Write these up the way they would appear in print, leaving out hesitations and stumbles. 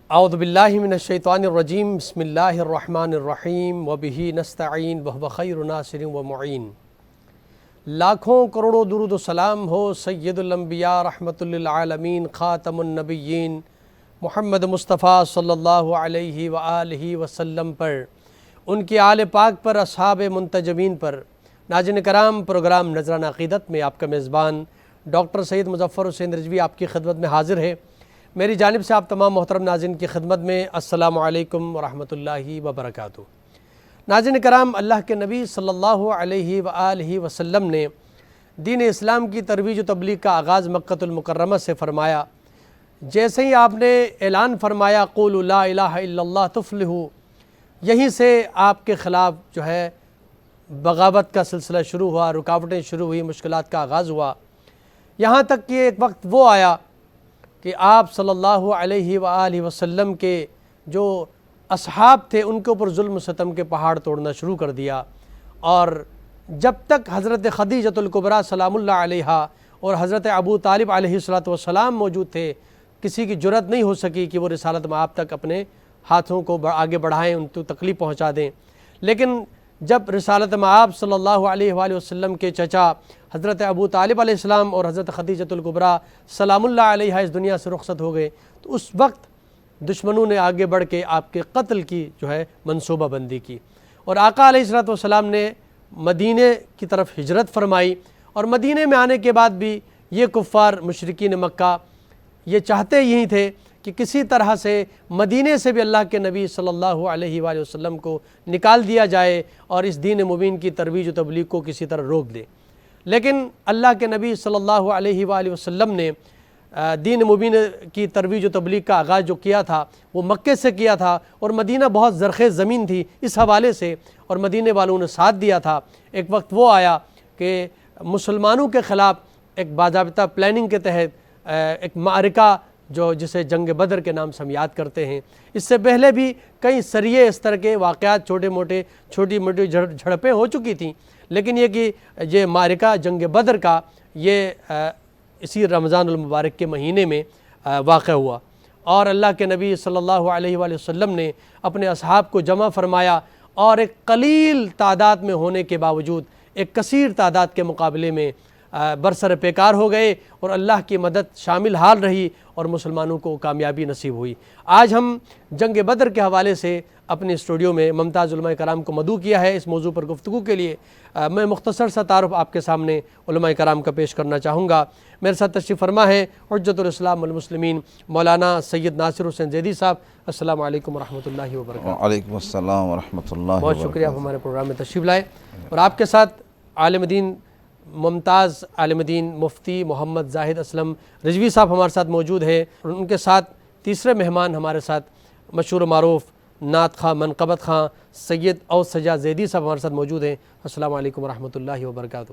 اعوذ باللہ من الشیطان الرجیم بسم اللہ الرحمن الرحیم وبہ نستعین وہو خیر ناصر و معین۔ لاکھوں کروڑوں درود و سلام ہو سید الانبیاء رحمت للعالمین خاتم النبیین محمد مصطفیٰ صلی اللہ علیہ وآلہ وسلم پر، ان کی آل پاک پر، اصحاب منتجبین پر۔ ناظرین کرام، پروگرام نذرانہ عقیدت میں آپ کا میزبان ڈاکٹر سید مظفر حسین رضوی آپ کی خدمت میں حاضر ہے۔ میری جانب سے آپ تمام محترم ناظرین کی خدمت میں السلام علیکم ورحمۃ اللہ وبرکاتہ۔ ناظرین کرام، اللہ کے نبی صلی اللہ علیہ وآلہ وسلم نے دین اسلام کی ترویج و تبلیغ کا آغاز مکۃ المکرمہ سے فرمایا۔ جیسے ہی آپ نے اعلان فرمایا قولوا لا الہ الا اللہ تفلحوا، یہیں سے آپ کے خلاف جو ہے بغاوت کا سلسلہ شروع ہوا، رکاوٹیں شروع ہوئی، مشکلات کا آغاز ہوا، یہاں تک کہ ایک وقت وہ آیا کہ آپ صلی اللہ علیہ وآلہ وسلم کے جو اصحاب تھے ان کے اوپر ظلم و ستم کے پہاڑ توڑنا شروع کر دیا، اور جب تک حضرت خدیجۃ الکبریٰ سلام اللہ علیہا اور حضرت ابو طالب علیہ السلام موجود تھے، کسی کی جرأت نہیں ہو سکی کہ وہ رسالت مآب تک اپنے ہاتھوں کو آگے بڑھائیں، ان کو تکلیف پہنچا دیں۔ لیکن جب رسالت مآب صلی اللہ علیہ وآلہ وسلم کے چچا حضرت ابو طالب علیہ السلام اور حضرت خدیجۃ الکبریٰ سلام اللہ علیہا اس دنیا سے رخصت ہو گئے، تو اس وقت دشمنوں نے آگے بڑھ کے آپ کے قتل کی جو ہے منصوبہ بندی کی، اور آقا علیہ السلام نے مدینے کی طرف ہجرت فرمائی۔ اور مدینے میں آنے کے بعد بھی یہ کفار مشرکین مکہ یہ چاہتے یہی تھے کہ کسی طرح سے مدینے سے بھی اللہ کے نبی صلی اللہ علیہ وآلہ وسلم کو نکال دیا جائے اور اس دین مبین کی ترویج و تبلیغ کو کسی طرح روک دے۔ لیکن اللہ کے نبی صلی اللہ علیہ وآلہ وسلم نے دین مبین کی ترویج و تبلیغ کا آغاز جو کیا تھا وہ مکے سے کیا تھا، اور مدینہ بہت زرخیز زمین تھی اس حوالے سے، اور مدینے والوں نے ساتھ دیا تھا۔ ایک وقت وہ آیا کہ مسلمانوں کے خلاف ایک باضابطہ پلاننگ کے تحت ایک معرکہ جو جسے جنگ بدر کے نام سے ہم یاد کرتے ہیں، اس سے پہلے بھی کئی سریے اس طرح کے واقعات چھوٹی موٹی جھڑپیں ہو چکی تھیں، لیکن یہ کہ یہ معرکہ جنگ بدر کا یہ اسی رمضان المبارک کے مہینے میں واقع ہوا، اور اللہ کے نبی صلی اللہ علیہ وآلہ وسلم نے اپنے اصحاب کو جمع فرمایا، اور ایک قلیل تعداد میں ہونے کے باوجود ایک کثیر تعداد کے مقابلے میں برسر پیکار ہو گئے، اور اللہ کی مدد شامل حال رہی اور مسلمانوں کو کامیابی نصیب ہوئی۔ آج ہم جنگ بدر کے حوالے سے اپنے اسٹوڈیو میں ممتاز علماء کرام کو مدعو کیا ہے اس موضوع پر گفتگو کے لیے۔ میں مختصر سا تعارف آپ کے سامنے علماء کرام کا پیش کرنا چاہوں گا۔ میرے ساتھ تشریف فرما ہے حجت الاسلام والمسلمین مولانا سید ناصر حسین زیدی صاحب۔ السلام علیکم ورحمۃ اللہ وبرکاتہ۔ وعلیکم السلام ورحمۃ اللہ وبرکاتہ۔ بہت شکریہ آپ ہمارے پروگرام میں تشریف لائے، اور آپ کے ساتھ عالم دین ممتاز عالم دین مفتی محمد زاہد اسلم رضوی صاحب ہمارے ساتھ موجود ہے، اور ان کے ساتھ تیسرے مہمان ہمارے ساتھ مشہور و معروف نعت خواں منقبت خواں سید اوس سجاد زیدی صاحب ہمارے ساتھ موجود ہیں۔ السلام علیکم ورحمۃ اللہ وبرکاتہ۔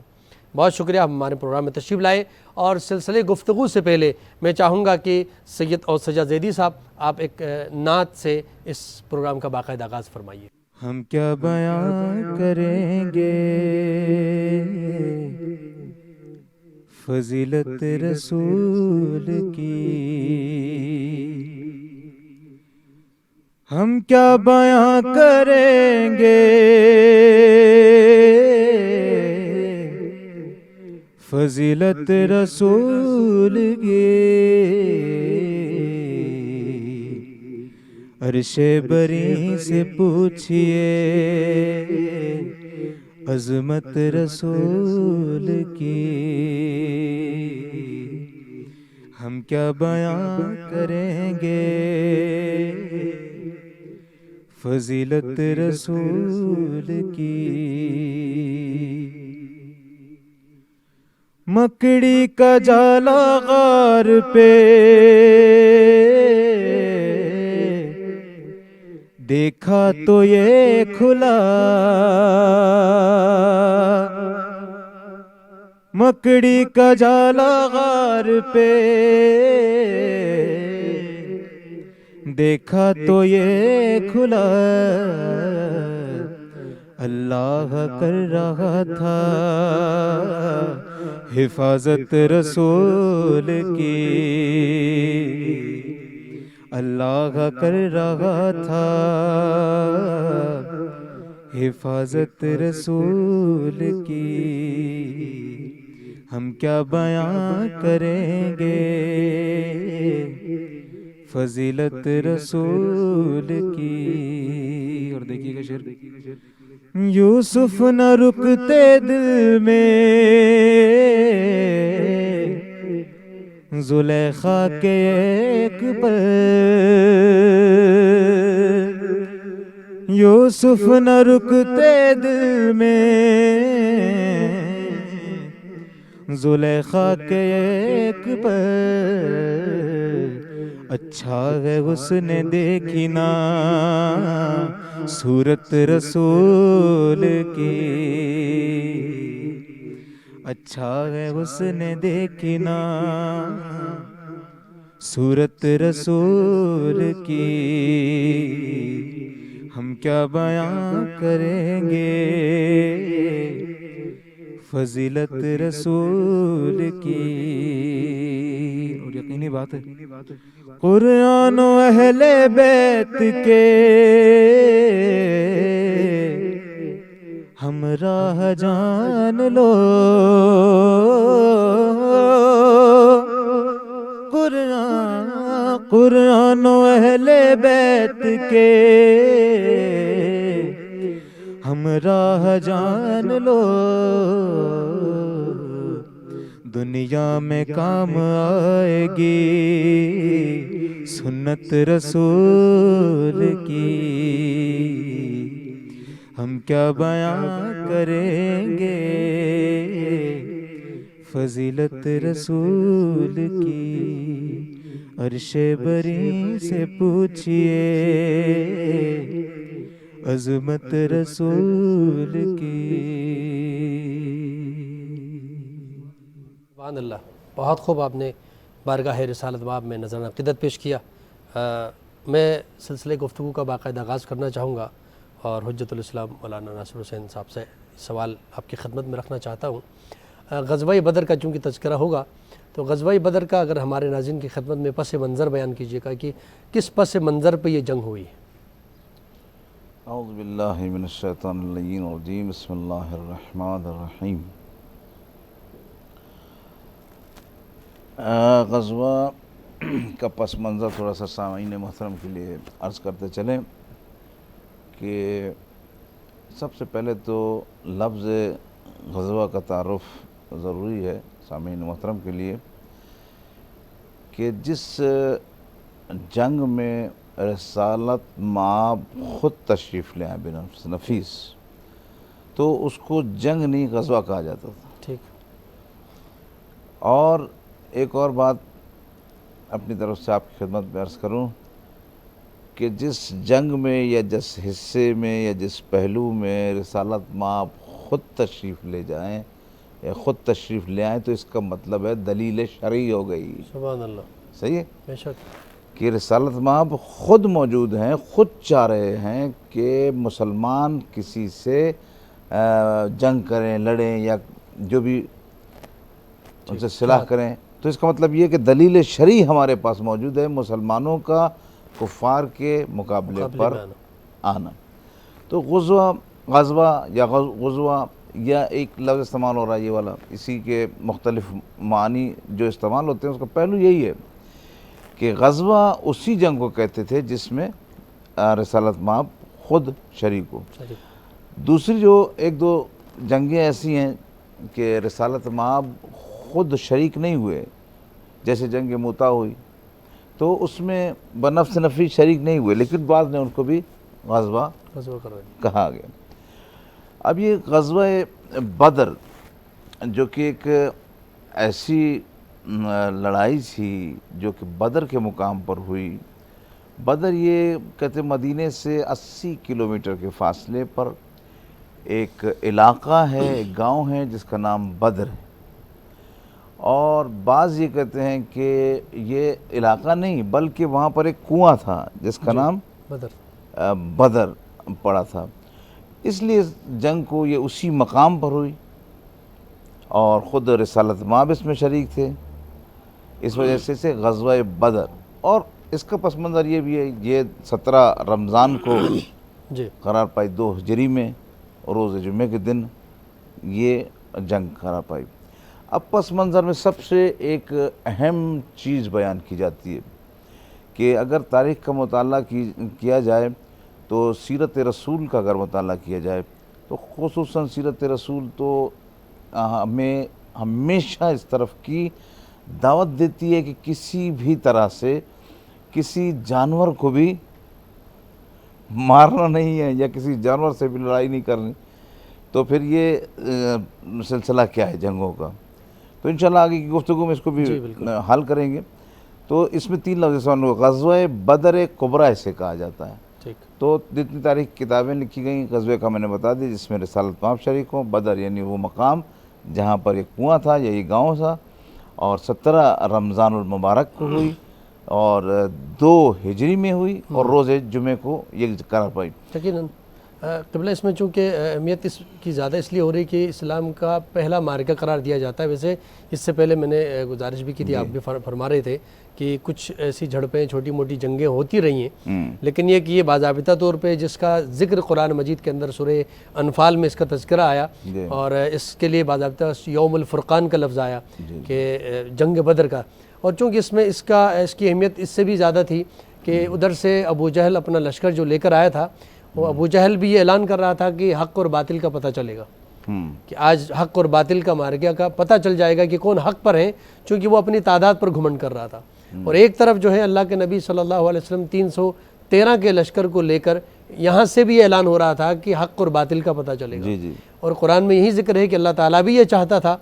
بہت شکریہ آپ ہمارے پروگرام میں تشریف لائے، اور سلسلے گفتگو سے پہلے میں چاہوں گا کہ سید اوس سجاد زیدی صاحب آپ ایک نعت سے اس پروگرام کا باقاعدہ آغاز فرمائیے۔ ہم کیا بیان کریں گے فضیلت رسول کی، ہم کیا بیان کریں گے فضیلت رسول کی، عرش بری سے پوچھئے عظمت رسول کی، ہم کیا بیان کریں گے فضیلت رسول کی۔ مکڑی کا جالا غار پہ دیکھا تو یہ کھلا، مکڑی کا جالا غار پہ دیکھا تو یہ کھلا، اللہ کر رہا تھا حفاظت رسول کی، اللہ کر رہا تھا حفاظت رسول کی، ہم کیا بیان کریں گے فضیلت رسول کی۔ اور دیکھیے گا شعر، یوسف نہ رکتے دل میں زلیخا کے ایک پل، یوسف نہ رکتے دل میں زلیخا کے ایک پل، اچھا ہے اس نے دیکھی نا صورت رسول کی، اچھا ہے اس نے دیکھی نا صورت رسول کی، ہم کیا بیان کریں گے فضیلت رسول کی۔ اور یقینی بات ہے قرآن و اہل بیت کے ہمراہ جان لو، قرآن و اہل بیت کے ہمراہ جان لو، دنیا میں کام آئے گی سنت رسول کی، ہم کیا بیان کریں گے فضیلت رسول کی۔ عرش بری سے پوچھئے عظمت رسول کی۔ سبحان اللہ، بہت خوب آپ نے بارگاہ رسالت باب میں نظرانہ عقیدت پیش کیا۔ میں سلسلے گفتگو کا باقاعدہ آغاز کرنا چاہوں گا اور حجت الاسلام مولانا ناصر حسین صاحب سے سوال آپ کی خدمت میں رکھنا چاہتا ہوں۔ غزوہ بدر کا چونکہ تذکرہ ہوگا تو غزوہ بدر کا اگر ہمارے ناظرین کی خدمت میں پس منظر بیان کیجیے گا کہ کس پس منظر پہ یہ جنگ ہوئی؟ اعوذ باللہ من الشیطان اللعین الرجیم، بسم اللہ الرحمن الرحیم۔ غزوہ کا پس منظر تھوڑا سا سامعین محترم کے لیے عرض کرتے چلیں کہ سب سے پہلے تو لفظ غزوہ کا تعارف ضروری ہے سامعین محترم کے لیے کہ جس جنگ میں رسالت مآب خود تشریف لے آئے بنفس نفیس، تو اس کو جنگ نہیں غزوہ کہا جاتا تھا۔ ٹھیک۔ اور ایک اور بات اپنی طرف سے آپ کی خدمت میں عرض کروں کہ جس جنگ میں یا جس حصے میں یا جس پہلو میں رسالت مآب خود تشریف لے جائیں یا خود تشریف لے آئیں تو اس کا مطلب ہے دلیل شرعی ہو گئی۔ سبحان اللہ، صحیح ہے بے شک کہ رسالت مآب خود موجود ہیں، خود چاہ رہے ہیں کہ مسلمان کسی سے جنگ کریں، لڑیں یا جو بھی ان سے صلح کریں، تو اس کا مطلب یہ کہ دلیل شرعی ہمارے پاس موجود ہے مسلمانوں کا کفار کے مقابلے پر آنا۔ تو غزوہ یا ایک لفظ استعمال ہو رہا ہے یہ والا، اسی کے مختلف معنی جو استعمال ہوتے ہیں اس کا پہلو یہی ہے کہ غزوہ اسی جنگ کو کہتے تھے جس میں رسالت مآب خود شریک ہو۔ دوسری جو ایک دو جنگیں ایسی ہیں کہ رسالت مآب خود شریک نہیں ہوئے، جیسے جنگ موتا ہوئی، تو اس میں بنفس نفی شریک نہیں ہوئے لیکن بعض نے ان کو بھی غزوہ کہا گیا۔ اب یہ غزوہ بدر جو کہ ایک ایسی لڑائی تھی جو کہ بدر کے مقام پر ہوئی۔ بدر یہ کہتے مدینے سے 80 کلومیٹر کے فاصلے پر ایک علاقہ ہے، ایک گاؤں ہے جس کا نام بدر ہے، اور بعض یہ کہتے ہیں کہ یہ علاقہ نہیں بلکہ وہاں پر ایک کنواں تھا جس کا نام بدر پڑا تھا۔ اس لیے جنگ کو یہ اسی مقام پر ہوئی اور خود رسالت مآب اس میں شریک تھے، اس وجہ سے اسے غزوہ بدر، اور اس کا پس منظر یہ بھی ہے، یہ 17 رمضان کو جی قرار پائی، 2 ہجری میں، اور روز جمعے کے دن یہ جنگ قرار پائی۔ اب پس منظر میں سب سے ایک اہم چیز بیان کی جاتی ہے کہ اگر تاریخ کا مطالعہ کیا جائے تو سیرت رسول کا اگر مطالعہ کیا جائے تو خصوصاً سیرت رسول تو ہمیں ہمیشہ اس طرف کی دعوت دیتی ہے کہ کسی بھی طرح سے کسی جانور کو بھی مارنا نہیں ہے یا کسی جانور سے بھی لڑائی نہیں کرنی۔ تو پھر یہ سلسلہ کیا ہے جنگوں کا، تو انشاءاللہ آگے کی گفتگو میں اس کو بھی حل کریں گے۔ تو اس میں 3 لفظ غزوہ بدر کبریٰ اسے کہا جاتا ہے۔ تو جتنی تاریخ کتابیں لکھی گئیں غزوے کا میں نے بتا دی، جس میں رسالت مآب شریک ہوں، بدر یعنی وہ مقام جہاں پر ایک کنواں تھا یا یہ گاؤں تھا، اور 17 رمضان المبارک کو ہوئی اور 2 ہجری میں ہوئی، اور روز جمعے کو یہ قرار پائی۔ یقیناً قبلہ اس میں چونکہ اہمیت اس کی زیادہ اس لیے ہو رہی کہ اسلام کا پہلا معرکہ قرار دیا جاتا ہے۔ ویسے اس سے پہلے میں نے گزارش بھی کی تھی، آپ بھی فرما رہے تھے کہ کچھ ایسی جھڑپیں چھوٹی موٹی جنگیں ہوتی رہی ہیں، لیکن یہ کہ یہ باضابطہ طور پہ جس کا ذکر قرآن مجید کے اندر سورہ انفال میں اس کا تذکرہ آیا، اور اس کے لیے باضابطہ یوم الفرقان کا لفظ آیا کہ جنگ بدر کا، اور چونکہ اس میں اس کی اہمیت اس سے بھی زیادہ تھی کہ ادھر سے ابو جہل اپنا لشکر جو لے کر آیا تھا، وہ ابو جہل بھی یہ اعلان کر رہا تھا کہ حق اور باطل کا پتہ چلے گا، کہ آج حق اور باطل کا معرکہ کا پتہ چل جائے گا کہ کون حق پر ہے، چونکہ وہ اپنی تعداد پر گھمنڈ کر رہا تھا۔ اور ایک طرف جو ہے اللہ کے نبی صلی اللہ علیہ وسلم 313 کے لشکر کو لے کر یہاں سے بھی اعلان ہو رہا تھا کہ حق اور باطل کا پتہ چلے گا۔ اور قرآن میں یہی ذکر ہے کہ اللہ تعالیٰ بھی یہ چاہتا تھا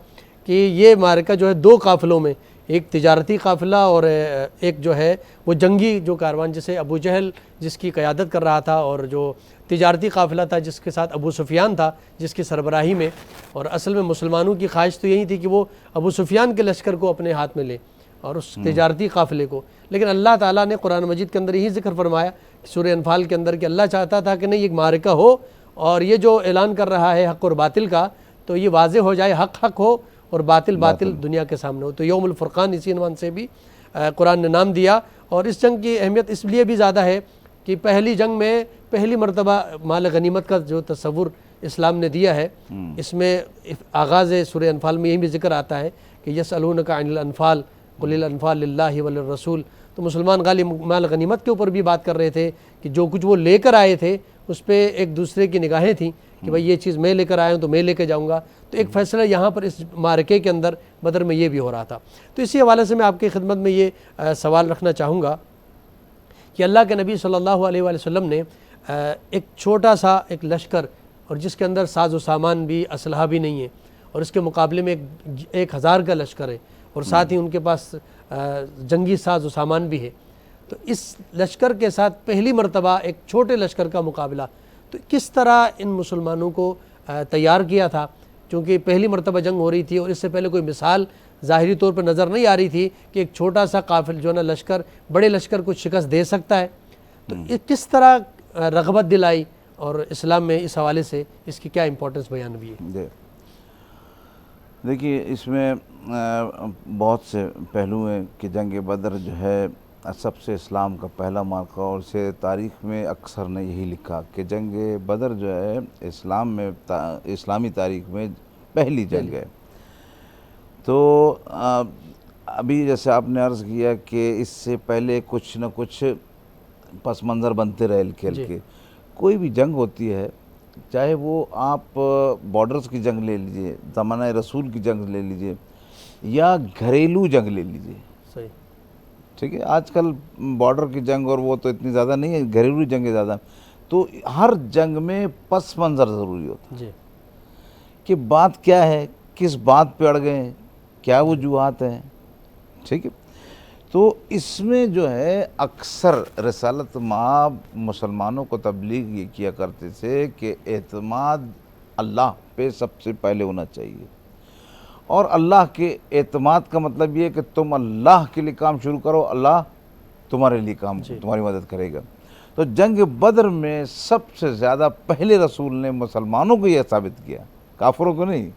کہ یہ معرکہ جو ہے 2 قافلوں میں، ایک تجارتی قافلہ اور ایک جو ہے وہ جنگی جو کاروان، جسے ابو جہل جس کی قیادت کر رہا تھا، اور جو تجارتی قافلہ تھا جس کے ساتھ ابو سفیان تھا جس کی سربراہی میں، اور اصل میں مسلمانوں کی خواہش تو یہی تھی کہ وہ ابو سفیان کے لشکر کو اپنے ہاتھ میں لے اور اس تجارتی قافلے کو، لیکن اللہ تعالیٰ نے قرآن مجید کے اندر یہی ذکر فرمایا سورہ انفال کے اندر کہ اللہ چاہتا تھا کہ نہیں ایک معرکہ ہو، اور یہ جو اعلان کر رہا ہے حق اور باطل کا، تو یہ واضح ہو جائے، حق حق ہو اور باطل باطل دنیا کے سامنے ہو۔ تو یوم الفرقان اسی عنوان سے بھی قرآن نے نام دیا، اور اس جنگ کی اہمیت اس لیے بھی زیادہ ہے کہ پہلی جنگ میں پہلی مرتبہ مال غنیمت کا جو تصور اسلام نے دیا ہے، اس میں آغاز سورہ انفال میں یہی بھی ذکر آتا ہے کہ یسألونک عن الانفال قل الانفال للہ وللرسول۔ تو مسلمان غالب مال غنیمت کے اوپر بھی بات کر رہے تھے کہ جو کچھ وہ لے کر آئے تھے اس پہ ایک دوسرے کی نگاہیں تھیں کہ بھائی یہ چیز میں لے کر آیا ہوں تو میں لے کے جاؤں گا۔ تو ایک فیصلہ یہاں پر اس معرکے کے اندر بدر میں یہ بھی ہو رہا تھا۔ تو اسی حوالے سے میں آپ کی خدمت میں یہ سوال رکھنا چاہوں گا کہ اللہ کے نبی صلی اللہ علیہ وآلہ وسلم نے ایک چھوٹا سا ایک لشکر، اور جس کے اندر ساز و سامان بھی اسلحہ بھی نہیں ہے، اور اس کے مقابلے میں 1000 کا لشکر ہے، اور ساتھ ہی ان کے پاس جنگی ساز و سامان بھی ہے، تو اس لشکر کے ساتھ پہلی مرتبہ ایک چھوٹے لشکر کا مقابلہ، تو کس طرح ان مسلمانوں کو تیار کیا تھا، چونکہ پہلی مرتبہ جنگ ہو رہی تھی اور اس سے پہلے کوئی مثال ظاہری طور پر نظر نہیں آ رہی تھی کہ ایک چھوٹا سا قافل جو ہے نا لشکر بڑے لشکر کو شکست دے سکتا ہے، تو کس طرح رغبت دلائی، اور اسلام میں اس حوالے سے اس کی کیا امپورٹنس بیان ہوئی ہے؟ دیکھیے اس میں بہت سے پہلو ہیں کہ جنگ بدر جو ہے سب سے اسلام کا پہلا معرکہ، اور اسے تاریخ میں اکثر نے یہی لکھا کہ جنگ بدر جو ہے اسلام میں اسلامی تاریخ میں پہلی جنگ ہے۔ تو ابھی جیسے آپ نے عرض کیا کہ اس سے پہلے کچھ نہ کچھ پس منظر بنتے رہے کھیل کے، کوئی بھی جنگ ہوتی ہے، چاہے وہ آپ بارڈرز کی جنگ لے لیجئے، زمانہ رسول کی جنگ لے لیجئے، یا گھریلو جنگ لے لیجئے، صحیح ٹھیک ہے، آج کل بارڈر کی جنگ اور وہ تو اتنی زیادہ نہیں ہے، گھریلو جنگیں زیادہ، تو ہر جنگ میں پس منظر ضروری ہوتا ہے کہ بات کیا ہے، کس بات پہ اڑ گئے ہیں، کیا وجوہات ہیں، ٹھیک ہے۔ تو اس میں جو ہے اکثر رسالت مآب مسلمانوں کو تبلیغ یہ کیا کرتے تھے کہ اعتماد اللہ پہ سب سے پہلے ہونا چاہیے، اور اللہ کے اعتماد کا مطلب یہ ہے کہ تم اللہ کے لیے کام شروع کرو، اللہ تمہارے لیے کام تمہاری مدد کرے گا۔ تو جنگ بدر میں سب سے زیادہ پہلے رسول نے مسلمانوں کو یہ ثابت کیا، کافروں کو نہیں،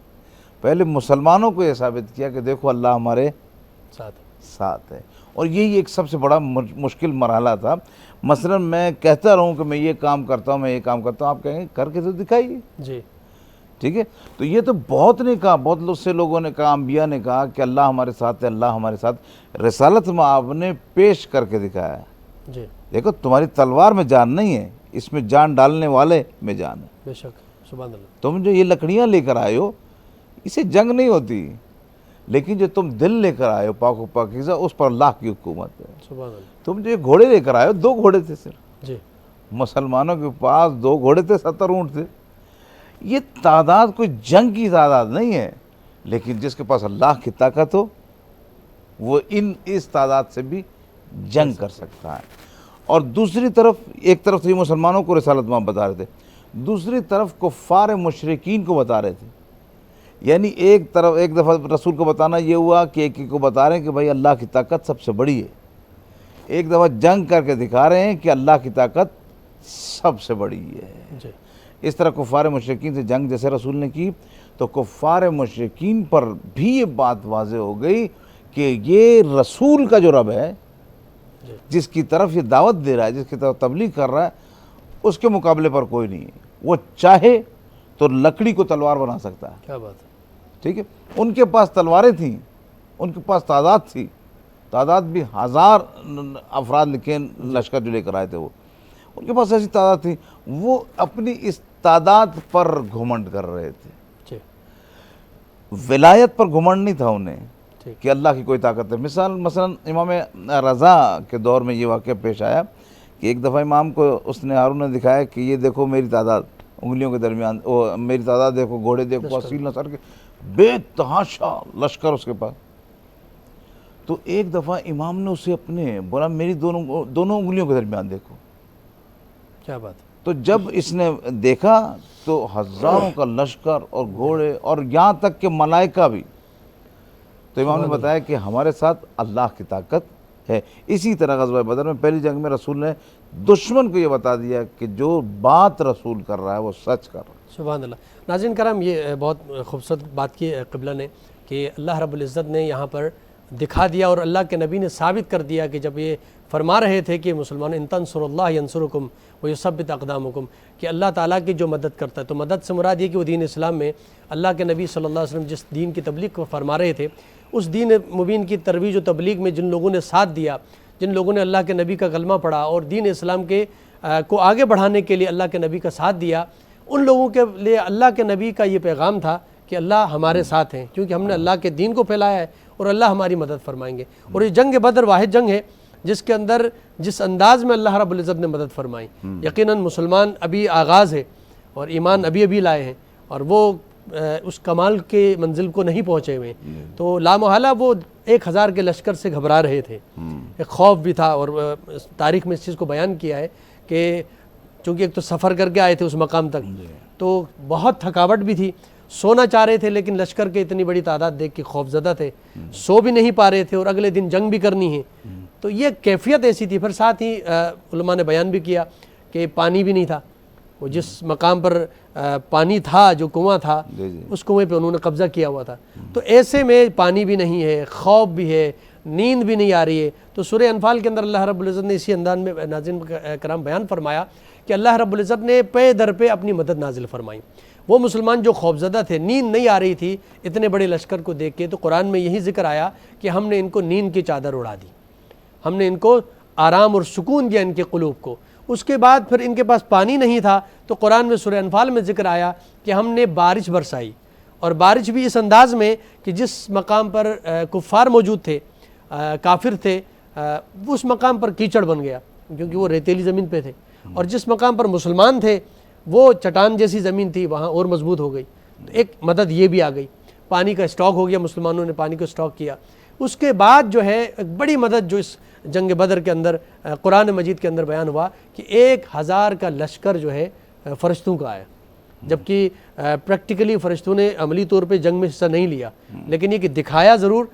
پہلے مسلمانوں کو یہ ثابت کیا کہ دیکھو اللہ ہمارے ساتھ ہے۔ اور یہی ایک سب سے بڑا مشکل مرحلہ تھا۔ مثلا میں کہتا رہوں کہ میں یہ کام کرتا ہوں، میں یہ کام کرتا ہوں، آپ کہیں گے کر کے تو دکھائیے، جی ٹھیک ہے۔ تو یہ تو بہت نے کہا، بہت سے لوگوں نے کہا، انبیاء نے کہا کہ اللہ ہمارے ساتھ ہے، اللہ ہمارے ساتھ۔ رسالت میں آپ نے پیش کر کے دکھایا ہے، جی دیکھو تمہاری تلوار میں جان نہیں ہے، اس میں جان ڈالنے والے میں جان ہے۔ بے شک، سبحان اللہ۔ تم جو یہ لکڑیاں لے کر آئے ہو، اسے جنگ نہیں ہوتی، لیکن جو تم دل لے کر آئے ہو پاک و پاکیزہ، اس پر اللہ کی حکومت ہے۔ سبحان اللہ۔ تم جو یہ گھوڑے لے کر آئے ہو، 2 گھوڑے تھے صرف، جی مسلمانوں کے پاس 2 گھوڑے تھے، 70 اونٹ تھے۔ یہ تعداد کوئی جنگ کی تعداد نہیں ہے، لیکن جس کے پاس اللہ کی طاقت ہو وہ اس تعداد سے بھی جنگ کر سکتا ہے۔ اور دوسری طرف، ایک طرف تو یہ مسلمانوں کو رسالت میں بتا رہے تھے، دوسری طرف کفار مشرکین کو بتا رہے تھے۔ یعنی ایک دفعہ رسول کو بتانا یہ ہوا کہ ایک کو بتا رہے ہیں کہ بھائی اللہ کی طاقت سب سے بڑی ہے، ایک دفعہ جنگ کر کے دکھا رہے ہیں کہ اللہ کی طاقت سب سے بڑی ہے۔ جی اس طرح کفار مشرکین سے جنگ جیسے رسول نے کی، تو کفار مشرکین پر بھی یہ بات واضح ہو گئی کہ یہ رسول کا جو رب ہے، جس کی طرف یہ دعوت دے رہا ہے، جس کی طرف تبلیغ کر رہا ہے، اس کے مقابلے پر کوئی نہیں ہے۔ وہ چاہے تو لکڑی کو تلوار بنا سکتا ہے، کیا بات ہے۔ ٹھیک ہے۔ ان کے پاس تلواریں تھیں، ان کے پاس تعداد تھی، تعداد بھی 1000 افراد لکھے لشکر جو لے کر آئے تھے، وہ ان کے پاس ایسی تعداد تھی، وہ اپنی اس تعداد پر گھمنڈ کر رہے تھے۔ جی ولایت پر گھمنڈ نہیں تھا انہیں ٹھیک۔ کہ اللہ کی کوئی طاقت ہے۔ مثلا امام رضا کے دور میں یہ واقعہ پیش آیا کہ ایک دفعہ امام کو اس نے ہارون نے دکھایا کہ یہ دیکھو میری تعداد انگلیوں کے درمیان، میری تعداد دیکھو، گھوڑے دیکھو، اصیل نسل کے بے تحاشا لشکر اس کے پاس۔ تو ایک دفعہ امام نے اسے اپنے بولا میری دونوں انگلیوں کے درمیان دیکھو۔ کیا بات ہے۔ تو جب اس نے دیکھا تو ہزاروں کا لشکر اور گھوڑے اور یہاں تک کہ ملائکہ بھی۔ تو امام نے بتایا کہ ہمارے ساتھ اللہ کی طاقت ہے۔ اسی طرح غزوہ بدر میں پہلی جنگ میں رسول نے دشمن کو یہ بتا دیا کہ جو بات رسول کر رہا ہے وہ سچ کر رہا ہے۔ سبحان اللہ۔ ناظرین کرام، یہ بہت خوبصورت بات کی قبلہ نے کہ اللہ رب العزت نے یہاں پر دکھا دیا اور اللہ کے نبی نے ثابت کر دیا کہ جب یہ فرما رہے تھے کہ مسلمان ان تنصروا اللہ ینصرکم ویثبت اقدامکم، کہ اللہ تعالیٰ کی جو مدد کرتا ہے، تو مدد سے مراد یہ کہ وہ دین اسلام میں اللہ کے نبی صلی اللہ علیہ وسلم جس دین کی تبلیغ کو فرما رہے تھے، اس دین مبین کی ترویج و تبلیغ میں جن لوگوں نے ساتھ دیا، جن لوگوں نے اللہ کے نبی کا کلمہ پڑھا اور دین اسلام کے کو آگے بڑھانے کے لیے اللہ کے نبی کا ساتھ دیا، ان لوگوں کے لیے اللہ کے نبی کا یہ پیغام تھا کہ اللہ ہمارے ساتھ ہیں، کیونکہ ہم نے اللہ کے دین کو پھیلایا ہے اور اللہ ہماری مدد فرمائیں گے۔ اور یہ جنگ بدر واحد جنگ ہے جس کے اندر جس انداز میں اللہ رب العزت نے مدد فرمائی۔ یقیناً مسلمان ابھی آغاز ہے اور ایمان ابھی لائے ہیں، اور وہ اس کمال کے منزل کو نہیں پہنچے ہوئے، تو لامحالہ وہ 1000 کے لشکر سے گھبرا رہے تھے۔ ایک خوف بھی تھا، اور تاریخ میں اس چیز کو بیان کیا ہے کہ چونکہ ایک تو سفر کر کے آئے تھے اس مقام تک، تو بہت تھکاوٹ بھی تھی، سونا چاہ رہے تھے، لیکن لشکر کے اتنی بڑی تعداد دیکھ کے خوف زدہ تھے، سو بھی نہیں پا رہے تھے، اور اگلے دن جنگ بھی کرنی ہے۔ تو یہ کیفیت ایسی تھی۔ پھر ساتھ ہی علماء نے بیان بھی کیا کہ پانی بھی نہیں تھا، وہ جس مقام پر پانی تھا، جو کنواں تھا، اس کنویں پہ انہوں نے قبضہ کیا ہوا تھا۔ تو ایسے میں پانی بھی نہیں ہے، خوف بھی ہے، نیند بھی نہیں آ رہی ہے۔ تو سورہ انفال کے اندر اللہ رب العزت نے اسی انداز میں ناظرین کرام بیان فرمایا کہ اللہ رب العزت نے پے در پہ اپنی مدد نازل فرمائی۔ وہ مسلمان جو خوفزدہ تھے، نیند نہیں آ رہی تھی اتنے بڑے لشکر کو دیکھ کے، تو قرآن میں یہی ذکر آیا کہ ہم نے ان کو نیند کی چادر اڑا دی، ہم نے ان کو آرام اور سکون دیا ان کے قلوب کو۔ اس کے بعد پھر ان کے پاس پانی نہیں تھا، تو قرآن میں سورہ انفال میں ذکر آیا کہ ہم نے بارش برسائی، اور بارش بھی اس انداز میں کہ جس مقام پر کفار موجود تھے، کافر تھے، اس مقام پر کیچڑ بن گیا کیونکہ وہ ریتیلی زمین پہ تھے، اور جس مقام پر مسلمان تھے وہ چٹان جیسی زمین تھی، وہاں اور مضبوط ہو گئی۔ ایک مدد یہ بھی آ گئی، پانی کا اسٹاک ہو گیا، مسلمانوں نے پانی کو اسٹاک کیا۔ اس کے بعد جو ہے ایک بڑی مدد جو اس جنگ بدر کے اندر قرآن مجید کے اندر بیان ہوا کہ 1000 کا لشکر جو ہے فرشتوں کا آیا، جبکہ پریکٹیکلی فرشتوں نے عملی طور پہ جنگ میں حصہ نہیں لیا، لیکن یہ کہ دکھایا ضرور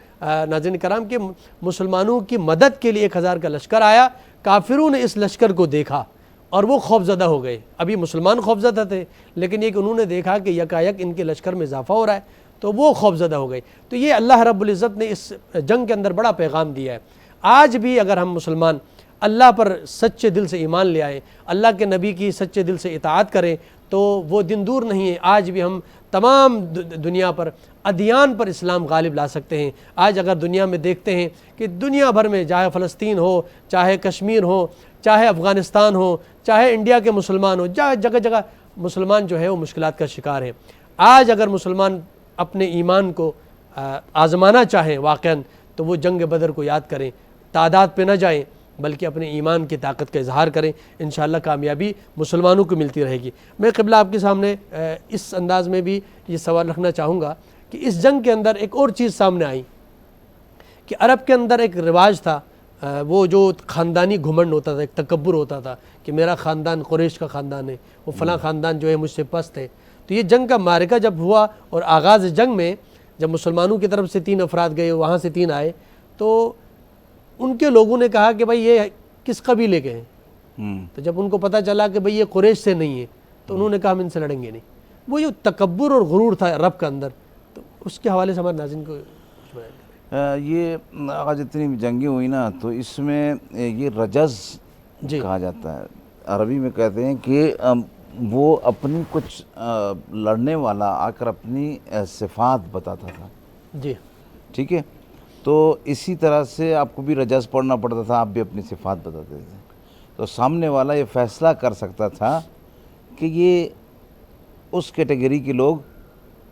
ناظرین کرام کہ مسلمانوں کی مدد کے لیے 1000 کا لشکر آیا۔ کافروں نے اس لشکر کو دیکھا اور وہ خوفزدہ ہو گئے. ابھی مسلمان خوفزدہ تھے، لیکن یہ کہ انہوں نے دیکھا کہ یکایک ان کے لشکر میں اضافہ ہو رہا ہے تو وہ خوفزدہ ہو گئے. تو یہ اللہ رب العزت نے اس جنگ کے اندر بڑا پیغام دیا ہے. آج بھی اگر ہم مسلمان اللہ پر سچے دل سے ایمان لے آئیں، اللہ کے نبی کی سچے دل سے اطاعت کریں تو وہ دن دور نہیں ہے. آج بھی ہم تمام دنیا پر ادیان پر اسلام غالب لا سکتے ہیں. آج اگر دنیا میں دیکھتے ہیں کہ دنیا بھر میں چاہے فلسطین ہو، چاہے کشمیر ہو، چاہے افغانستان ہو، چاہے انڈیا کے مسلمان ہو، جگہ جگہ مسلمان جو ہے وہ مشکلات کا شکار ہیں. آج اگر مسلمان اپنے ایمان کو آزمانا چاہیں واقعاً تو وہ جنگ بدر کو یاد کریں، تعداد پہ نہ جائیں بلکہ اپنے ایمان کی طاقت کا اظہار کریں. انشاءاللہ کامیابی مسلمانوں کو ملتی رہے گی. میں قبلہ آپ کے سامنے اس انداز میں بھی یہ سوال رکھنا چاہوں گا کہ اس جنگ کے اندر ایک اور چیز سامنے آئی کہ عرب کے اندر ایک رواج تھا، وہ جو خاندانی گھمنڈ ہوتا تھا، ایک تکبر ہوتا تھا کہ میرا خاندان قریش کا خاندان ہے، وہ فلاں خاندان جو ہے مجھ سے پست ہے. تو یہ جنگ کا معرکہ جب ہوا اور آغاز جنگ میں جب مسلمانوں کی طرف سے 3 افراد گئے، وہاں سے 3 آئے، تو ان کے لوگوں نے کہا کہ بھائی یہ کس قبیلے کے ہیں. تو جب ان کو پتہ چلا کہ بھئی یہ قریش سے نہیں ہے تو انہوں نے کہا ہم ان سے لڑیں گے نہیں. وہ یہ تکبر اور غرور تھا عرب کے اندر. تو اس کے حوالے سے ہمارے ناظرین کو یہ آج جتنی جنگیں ہوئی نا تو اس میں یہ رجز کہا جاتا ہے. عربی میں کہتے ہیں کہ وہ اپنی کچھ لڑنے والا آ کر اپنی صفات بتاتا تھا. جی ٹھیک ہے، تو اسی طرح سے آپ کو بھی رجز پڑھنا پڑتا تھا، آپ بھی اپنی صفات بتاتے تھے. تو سامنے والا یہ فیصلہ کر سکتا تھا کہ یہ اس کیٹیگری کے لوگ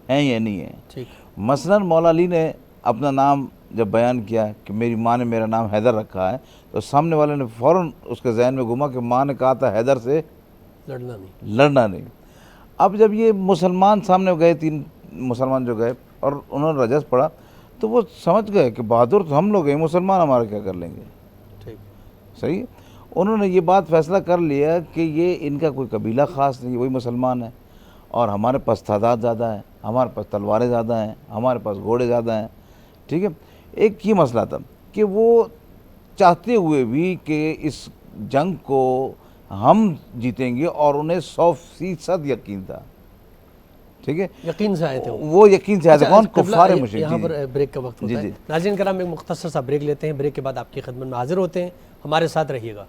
ہیں یا نہیں ہیں. ٹھیک. مثلاً مولا علی نے اپنا نام جب بیان کیا کہ میری ماں نے میرا نام حیدر رکھا ہے تو سامنے والے نے فوراً اس کے ذہن میں گھما کہ ماں نے کہا تھا حیدر سے لڑنا نہیں. اب جب یہ مسلمان سامنے گئے، 3 مسلمان جو گئے اور انہوں نے رجز پڑھا تو وہ سمجھ گئے کہ بہادر تو ہم لوگ ہیں، مسلمان ہمارا کیا کر لیں گے. ٹھیک. صحیح. انہوں نے یہ بات فیصلہ کر لیا کہ یہ ان کا کوئی قبیلہ خاص نہیں، وہی مسلمان ہے اور ہمارے پاس تعداد زیادہ ہے، ہمارے پاس تلواریں زیادہ ہیں، ہمارے پاس گھوڑے زیادہ ہیں. ٹھیک ہے. ایک یہ مسئلہ تھا کہ وہ چاہتے ہوئے بھی کہ اس جنگ کو ہم جیتیں گے اور انہیں 100% یقین تھا. ٹھیک ہے، یقین سے آئے تھے وہ یقین سے آئے تھے. کون؟ کفار مشرک. یہاں پر بریک کا وقت ہوتا ہے. ناظرین کرام ایک مختصر سا بریک لیتے ہیں، بریک کے بعد آپ کی خدمت میں حاضر ہوتے ہیں. ہمارے ساتھ رہیے گا.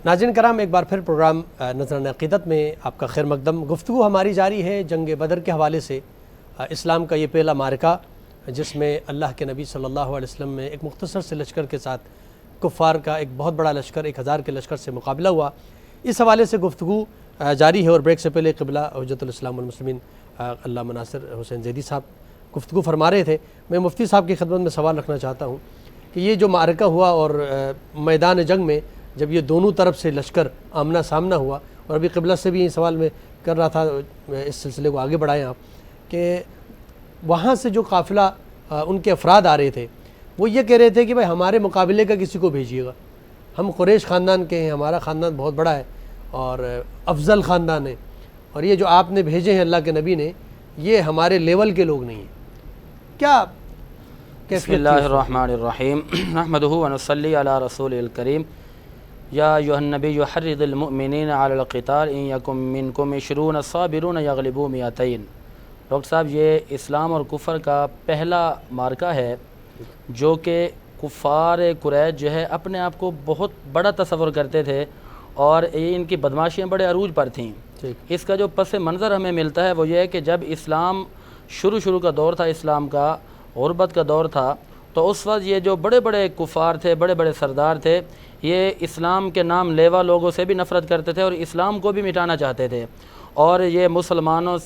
ناظرین کرام ایک بار پھر پروگرام نظرانہ عقیدت میں آپ کا خیر مقدم. گفتگو ہماری جاری ہے جنگ بدر کے حوالے سے. اسلام کا یہ پہلا معرکہ جس میں اللہ کے نبی صلی اللہ علیہ وسلم میں ایک مختصر سے لشکر کے ساتھ کفار کا ایک بہت بڑا لشکر 1000 کے لشکر سے مقابلہ ہوا. اس حوالے سے گفتگو جاری ہے اور بریک سے پہلے قبلہ حجت الاسلام والمسلمین علامہ ناصر حسین زیدی صاحب گفتگو فرما رہے تھے. میں مفتی صاحب کی خدمت میں سوال رکھنا چاہتا ہوں کہ یہ جو معرکہ ہوا اور میدان جنگ میں جب یہ دونوں طرف سے لشکر آمنا سامنا ہوا، اور ابھی قبلہ سے بھی یہ سوال میں کر رہا تھا، اس سلسلے کو آگے بڑھائیں آپ، کہ وہاں سے جو قافلہ ان کے افراد آ رہے تھے وہ یہ کہہ رہے تھے کہ بھائی ہمارے مقابلے کا کسی کو بھیجیے گا، ہم قریش خاندان کے ہیں، ہمارا خاندان بہت بڑا ہے اور افضل خاندان ہے، اور یہ جو آپ نے بھیجے ہیں اللہ کے نبی نے یہ ہمارے لیول کے لوگ نہیں ہیں. کیا بسم اللہ الرحمن الرحیم نحمدہ ونصلی علی رسول الکریم. یا ایھا النبی حرض المؤمنین علی القتال ان یکم منکم 20 صابرون یغلبوا 200. ڈاکٹر صاحب یہ اسلام اور کفر کا پہلا معرکہ ہے جو کہ کفار قریش جو ہے اپنے آپ کو بہت بڑا تصور کرتے تھے اور یہ ان کی بدماشیاں بڑے عروج پر تھیں. اس کا جو پس منظر ہمیں ملتا ہے وہ یہ ہے کہ جب اسلام شروع کا دور تھا، اسلام کا غربت کا دور تھا، تو اس وقت یہ جو بڑے بڑے کفار تھے، بڑے بڑے سردار تھے، یہ اسلام کے نام لیوا لوگوں سے بھی نفرت کرتے تھے اور اسلام کو بھی مٹانا چاہتے تھے. اور یہ مسلمانوں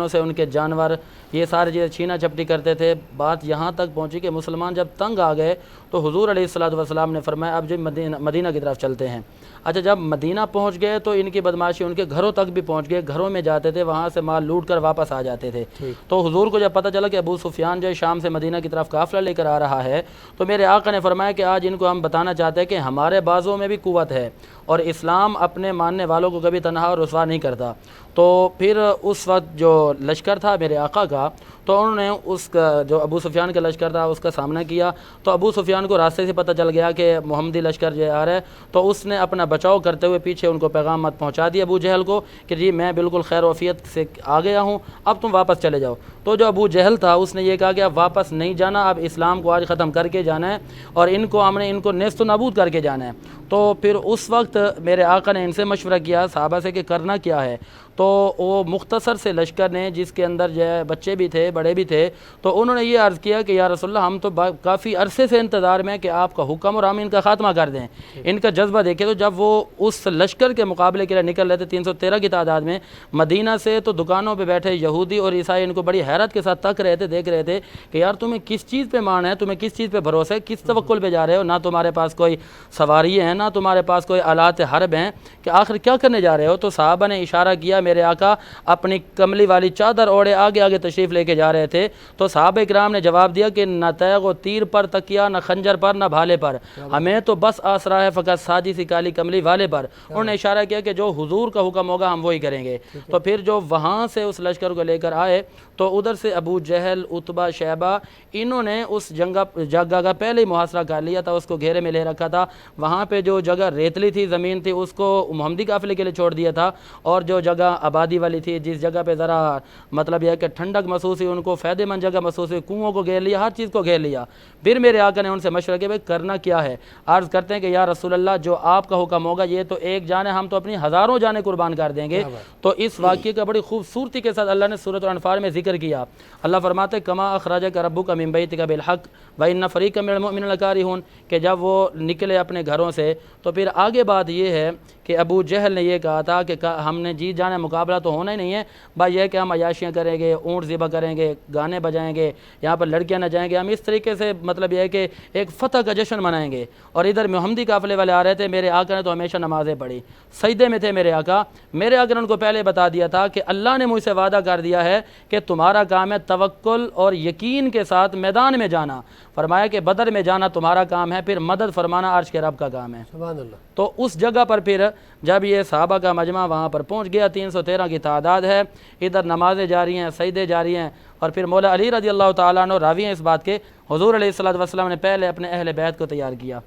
سے ان کے جانور یہ ساری چیزیں چھینا جھپٹی کرتے تھے۔ بات یہاں تک پہنچی کہ مسلمان جب تنگ آ گئے تو حضور علیہ الصلوۃ والسلام نے فرمایا اب جو مدینہ کی طرف چلتے ہیں۔ اچھا جب مدینہ پہنچ گئے تو ان کی بدماشی ان کے گھروں تک بھی پہنچ گئے، گھروں میں جاتے تھے، وہاں سے مال لوٹ کر واپس آ جاتے تھے۔ تو حضور کو جب پتہ چلا کہ ابو سفیان جو ہے شام سے مدینہ کی طرف قافلہ لے کر آ رہا ہے، تو میرے آقا نے فرمایا کہ آج ان کو ہم بتانا چاہتے ہیں کہ ہمارے بازوں میں بھی قوت ہے اور اسلام اپنے ماننے والوں کو کبھی تنہا اور رسوا نہیں کرتا۔ تو پھر اس وقت جو لشکر تھا میرے آقا کا، تو انہوں نے اس کا جو ابو سفیان کا لشکر تھا اس کا سامنا کیا۔ تو ابو سفیان کو راستے سے پتہ چل گیا کہ محمدی لشکر جو آ رہا ہے، تو اس نے اپنا بچاؤ کرتے ہوئے پیچھے ان کو پیغام مت پہنچا دیا ابو جہل کو کہ جی میں بالکل خیر و عافیت سے آ گیا ہوں، اب تم واپس چلے جاؤ۔ تو جو ابو جہل تھا اس نے یہ کہا کہ اب واپس نہیں جانا، اب اسلام کو آج ختم کر کے جانا ہے اور ہم نے ان کو نیست و نابود کر کے جانا ہے۔ تو پھر اس وقت میرے آقا نے ان سے مشورہ کیا صحابہ سے کہ کرنا کیا ہے۔ تو وہ مختصر سے لشکر نے جس کے اندر جو ہے بچے بھی تھے بڑے بھی تھے، تو انہوں نے یہ عرض کیا کہ یا رسول اللہ ہم تو کافی عرصے سے انتظار میں کہ آپ کا حکم اور ہم ان کا خاتمہ کر دیں۔ ان کا جذبہ دیکھے تو جب وہ اس لشکر کے مقابلے کے لیے نکل رہے تھے 313 کی تعداد میں مدینہ سے، تو دکانوں پہ بیٹھے یہودی اور عیسائی ان کو بڑی حیرت کے ساتھ تک رہے تھے، دیکھ رہے تھے کہ یار تمہیں کس چیز پہ مان ہے، تمہیں کس چیز پہ بھروسہ ہے، کس توکل پہ جا رہے ہو، نہ تمہارے پاس کوئی سواری ہے نہ تمہارے پاس کوئی آلات حرب ہیں، کہ آخر کیا کرنے جا رہے ہو۔ تو صحابہ نے اشارہ کیا، میرے آقا اپنی کملی والی چادر اوڑے آگے آگے تشریف لے کے جا رہے تھے۔ تو صحابہ کرام نے جواب دیا کہ نہ تیغ و تیر پر تکیا، نہ خنجر پر، نہ بھالے پر، ہمیں تو بس آسرا ہے فقط سادی سی کالی کملی والے پر۔ انہوں نے اشارہ کیا کہ جو حضور کا حکم ہوگا ہم وہی کریں گے۔ تو پھر جو وہاں سے اس لشکر کو لے کر آئے تو ادھر سے ابو جہل، عتبہ، شیبہ، انہوں نے اس جگہ کا پہلے ہی محاصرہ کر لیا تھا، اس کو گھیرے میں لے رکھا تھا۔ وہاں پہ جو جگہ ریتلی تھی، زمین تھی، اس کو محمدی قافلے کے لیے چھوڑ دیا تھا، اور جو جگہ آبادی والی تھی، جس جگہ پہ ذرا مطلب یہ ہے کہ ٹھنڈک محسوس ہوئی، ان کو فائدہ مند جگہ محسوس ہوئی، کنوؤں کو گھیر لیا، ہر چیز کو گھیر لیا۔ پھر میرے آقا نے ان سے مشورہ کیا بھائی کرنا کیا ہے۔ عرض کرتے ہیں کہ یا رسول اللہ جو آپ کا حکم ہوگا، یہ تو ایک جان ہے، ہم تو اپنی ہزاروں جانیں قربان کر دیں گے۔ تو اس واقعے کا بڑی خوبصورتی کے ساتھ اللہ نے سورۃ الانفال میں ذکر کیا۔ اللہ فرماتے ہیں کما اخرجک ربک من بیتک بالحق وان فریقا من المؤمنین لکارہون، کہ جب وہ نکلے اپنے گھروں سے تو پھر آگے بات یہ ہے کہ ابو جہل نے یہ کہا تھا کہ ہم نے جیت جانا، مقابلہ تو ہونا ہی نہیں ہے، بھائی یہ کہ ہم عیاشیاں کریں گے، اونٹ ذبح کریں گے، گانے بجائیں گے، یہاں پر لڑکیاں نہ جائیں گے، ہم اس طریقے سے مطلب یہ ہے کہ ایک فتح کا جشن منائیں گے۔ اور ادھر محمدی قافلے والے آ رہے تھے، میرے آقا نے تو ہمیشہ نمازیں پڑھی، سجدے میں تھے میرے آقا نے ان کو پہلے بتا دیا تھا کہ اللہ نے مجھ سے وعدہ کر دیا ہے کہ تمہارا کام ہے توکل اور یقین کے ساتھ میدان میں جانا۔ فرمایا کہ بدر میں جانا تمہارا کام ہے، پھر مدد فرمانا عرش کے رب کا کام ہے۔ سبحان اللہ۔ تو اس جگہ پر پھر جب یہ صحابہ کا مجمع وہاں پر پہنچ گیا، 313 کی تعداد ہے، ادھر نمازیں جاری ہیں، سجدے جاری ہیں، اور پھر مولا علی رضی اللہ تعالیٰ عنہ راوی ہیں اس بات کے، حضور علیہ الصلوۃ والسلام نے پہلے اپنے اہل بیت کو تیار کیا،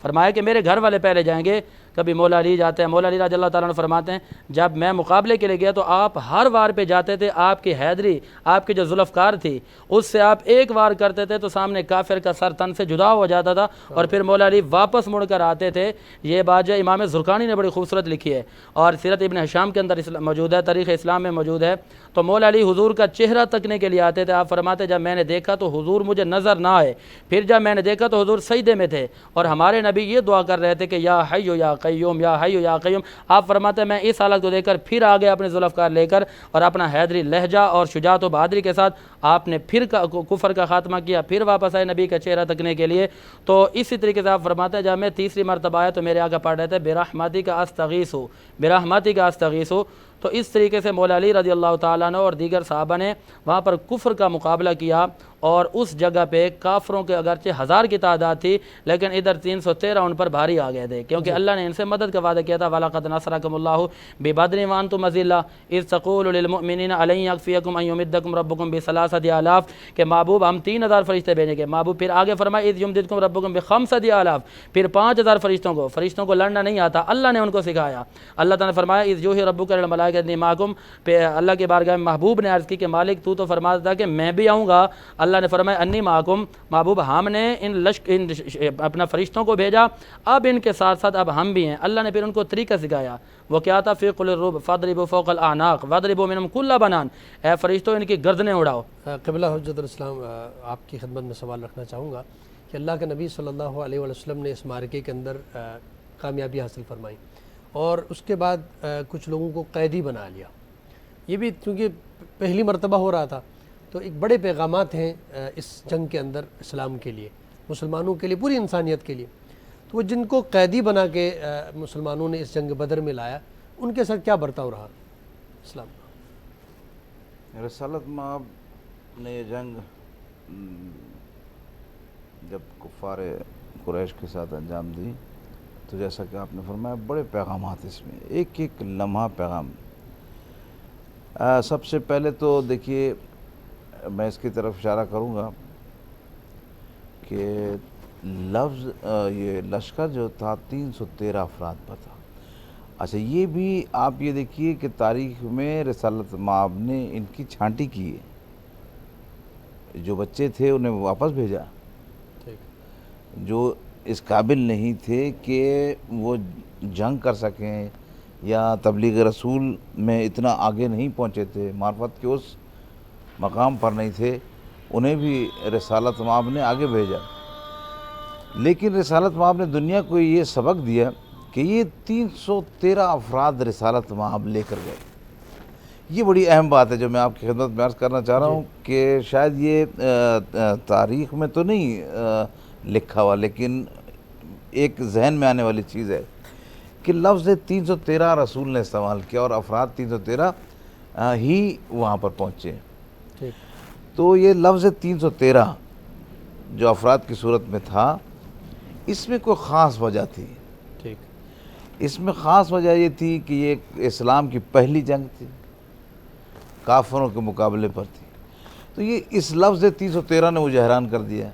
فرمایا کہ میرے گھر والے پہلے جائیں گے۔ کبھی مولا علی جاتے ہیں، مولا علی رضی اللہ تعالیٰ عنہ فرماتے ہیں جب میں مقابلے کے لیے گیا تو آپ ہر وار پہ جاتے تھے، آپ کی حیدری، آپ کی جو ذوالفقار تھی اس سے آپ ایک وار کرتے تھے تو سامنے کافر کا سر تن سے جدا ہو جاتا تھا، اور پھر مولا علی واپس مڑ کر آتے تھے۔ یہ بات جو امام زرقانی نے بڑی خوبصورت لکھی ہے اور سیرت ابن ہشام کے اندر موجود ہے، تاریخ اسلام میں موجود ہے۔ تو مولا علی حضور کا چہرہ تکنے کے لیے آتے تھے، آپ فرماتے جب میں نے دیکھا تو حضور مجھے نظر نہ آئے، پھر جب میں نے دیکھا تو حضور سجدے میں تھے، اور ہمارے نبی یہ دعا کر رہے تھے کہ یا حی یا قیوم، یا حی یا قیوم۔ آپ فرماتے ہیں میں اس حالت کو دیکھ کر پھر آگے اپنے ذوالفقار لے کر اور اپنا حیدری لہجہ اور شجاعت و بہادری کے ساتھ آپ نے پھر کفر کا خاتمہ کیا، پھر واپس آئے نبی کا چہرہ تکنے کے لیے۔ تو اسی طریقے سے آپ فرماتے ہیں جب میں تیسری مرتبہ آیا تو میرے آقا پڑھ رہے تھے برحمتک استغیث، برحمتک استغیث۔ تو اس طریقے سے مولا علی رضی اللہ تعالیٰ عنہ اور دیگر صحابہ نے وہاں پر کفر کا مقابلہ کیا، اور اس جگہ پہ کافروں کے اگرچہ 1000 کی تعداد تھی لیکن ادھر 313 ان پر بھاری آ گئے تھے، کیونکہ اللہ نے ان سے مدد کا وعدہ کیا تھا، وَلَقَدْ نَصْرَكُمُ اللَّهُ بِبَدْرٍ وَأَنْتُمْ أَذِلَّةٌ إِذْ تَقُولُ لِلْمُؤْمِنِينَ أَلَنْ يَكْفِيَكُمْ أَنْ يُمِدَّكُمْ رَبُّكُمْ ب3,000 کہ محبوب ہم 3000 فرشتے بھیجیں گے۔ محبوب پھر آگے فرمایا اِذْ يُمْدِدْكُمْ رَبُّكُمْ ب5,000، پھر 5000 فرشتوں کو لڑنا نہیں آتا، اللہ نے ان کو سکھایا۔ اللہ تعالیٰ نے فرمایا اِذْ يُوحِي رَبُّكَ إِلَى الْمَلَائِكَةِ إِنِّي مَعَكُمْ، اللہ کے بارگاہ میں محبوب نے عرض کی کہ مالک تو فرماتا تھا کہ میں بھی آؤں گا، اللہ نے فرمایا انی معکم، محبوب ہم نے ان اپنا فرشتوں کو بھیجا، اب ان کے ساتھ ساتھ اب ہم بھی ہیں۔ اللہ نے پھر ان کو طریقہ سکھایا، وہ کیا تھا فی قل الرب فاضربوا فوق الاعناق واضربوا منهم كل بنان، اے فرشتوں ان کی گردنیں اڑاؤ۔ قبلہ حجت الاسلام، آپ کی خدمت میں سوال رکھنا چاہوں گا کہ اللہ کے نبی صلی اللہ علیہ وسلم نے اس معرکے کے اندر کامیابی حاصل فرمائی، اور اس کے بعد کچھ لوگوں کو قیدی بنا لیا، یہ بھی چونکہ پہلی مرتبہ ہو رہا تھا تو ایک بڑے پیغامات ہیں اس جنگ کے اندر اسلام کے لیے، مسلمانوں کے لیے، پوری انسانیت کے لیے. تو وہ جن کو قیدی بنا کے مسلمانوں نے اس جنگ بدر میں لایا، ان کے ساتھ کیا برتاؤ رہا اسلام؟ رسالت مآب نے یہ جنگ جب کفار قریش کے ساتھ انجام دی تو جیسا کہ آپ نے فرمایا بڑے پیغامات اس میں، ایک ایک لمحہ پیغام. سب سے پہلے تو دیکھیے میں اس کی طرف اشارہ کروں گا کہ لفظ یہ لشکر جو تھا 313 افراد پر تھا. اچھا یہ بھی آپ یہ دیکھیے کہ تاریخ میں رسالت مآب نے ان کی چھانٹی کی ہے، جو بچے تھے انہیں واپس بھیجا، جو اس قابل نہیں تھے کہ وہ جنگ کر سکیں یا تبلیغ رسول میں اتنا آگے نہیں پہنچے تھے، معرفت کے اس مقام پر نہیں تھے، انہیں بھی رسالت مآب نے آگے بھیجا. لیکن رسالت مآب نے دنیا کو یہ سبق دیا کہ یہ 313 افراد رسالت مآب لے کر گئے. یہ بڑی اہم بات ہے جو میں آپ کی خدمت میں عرض کرنا چاہ رہا ہوں کہ شاید یہ تاریخ میں تو نہیں لکھا ہوا، لیکن ایک ذہن میں آنے والی چیز ہے کہ لفظ 313 رسول نے استعمال کیا اور افراد 313 ہی وہاں پر پہنچے. تو یہ لفظ 313 جو افراد کی صورت میں تھا، اس میں کوئی خاص وجہ تھی. اس میں خاص وجہ یہ تھی کہ یہ اسلام کی پہلی جنگ تھی، کافروں کے مقابلے پر تھی. تو یہ اس لفظ 313 نے مجھے حیران کر دیا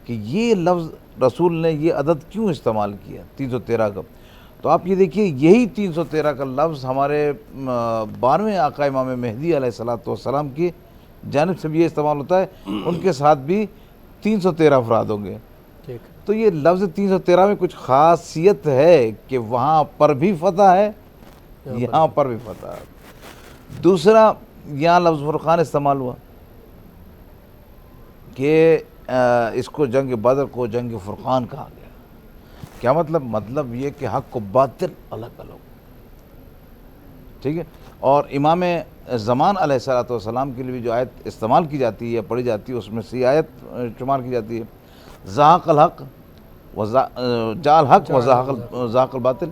کہ یہ لفظ رسول نے یہ عدد کیوں استعمال کیا 313 کا. تو آپ یہ دیکھیے یہی 313 کا لفظ ہمارے 12ویں آقا امام مہدی علیہ السلام کی جانب سے بھی یہ استعمال ہوتا ہے، ان کے ساتھ بھی 313 افراد ہوں گے. تو یہ لفظ 313 میں کچھ خاصیت ہے کہ وہاں پر بھی فتح ہے، یہاں پر بھی فتح ہے. دوسرا یہاں لفظ فرقان استعمال ہوا کہ اس کو جنگ بدر کو جنگ فرقان کہا گیا. کیا مطلب؟ مطلب یہ کہ حق و باطل الگ الگ. ٹھیک ہے. اور امام زمان علیہ السلام کے لیے بھی جو آیت استعمال کی جاتی ہے یا پڑھی جاتی ہے، اس میں سے یہ آیت شمار کی جاتی ہے، زاق الحق جاء الحق وزاق الباطل.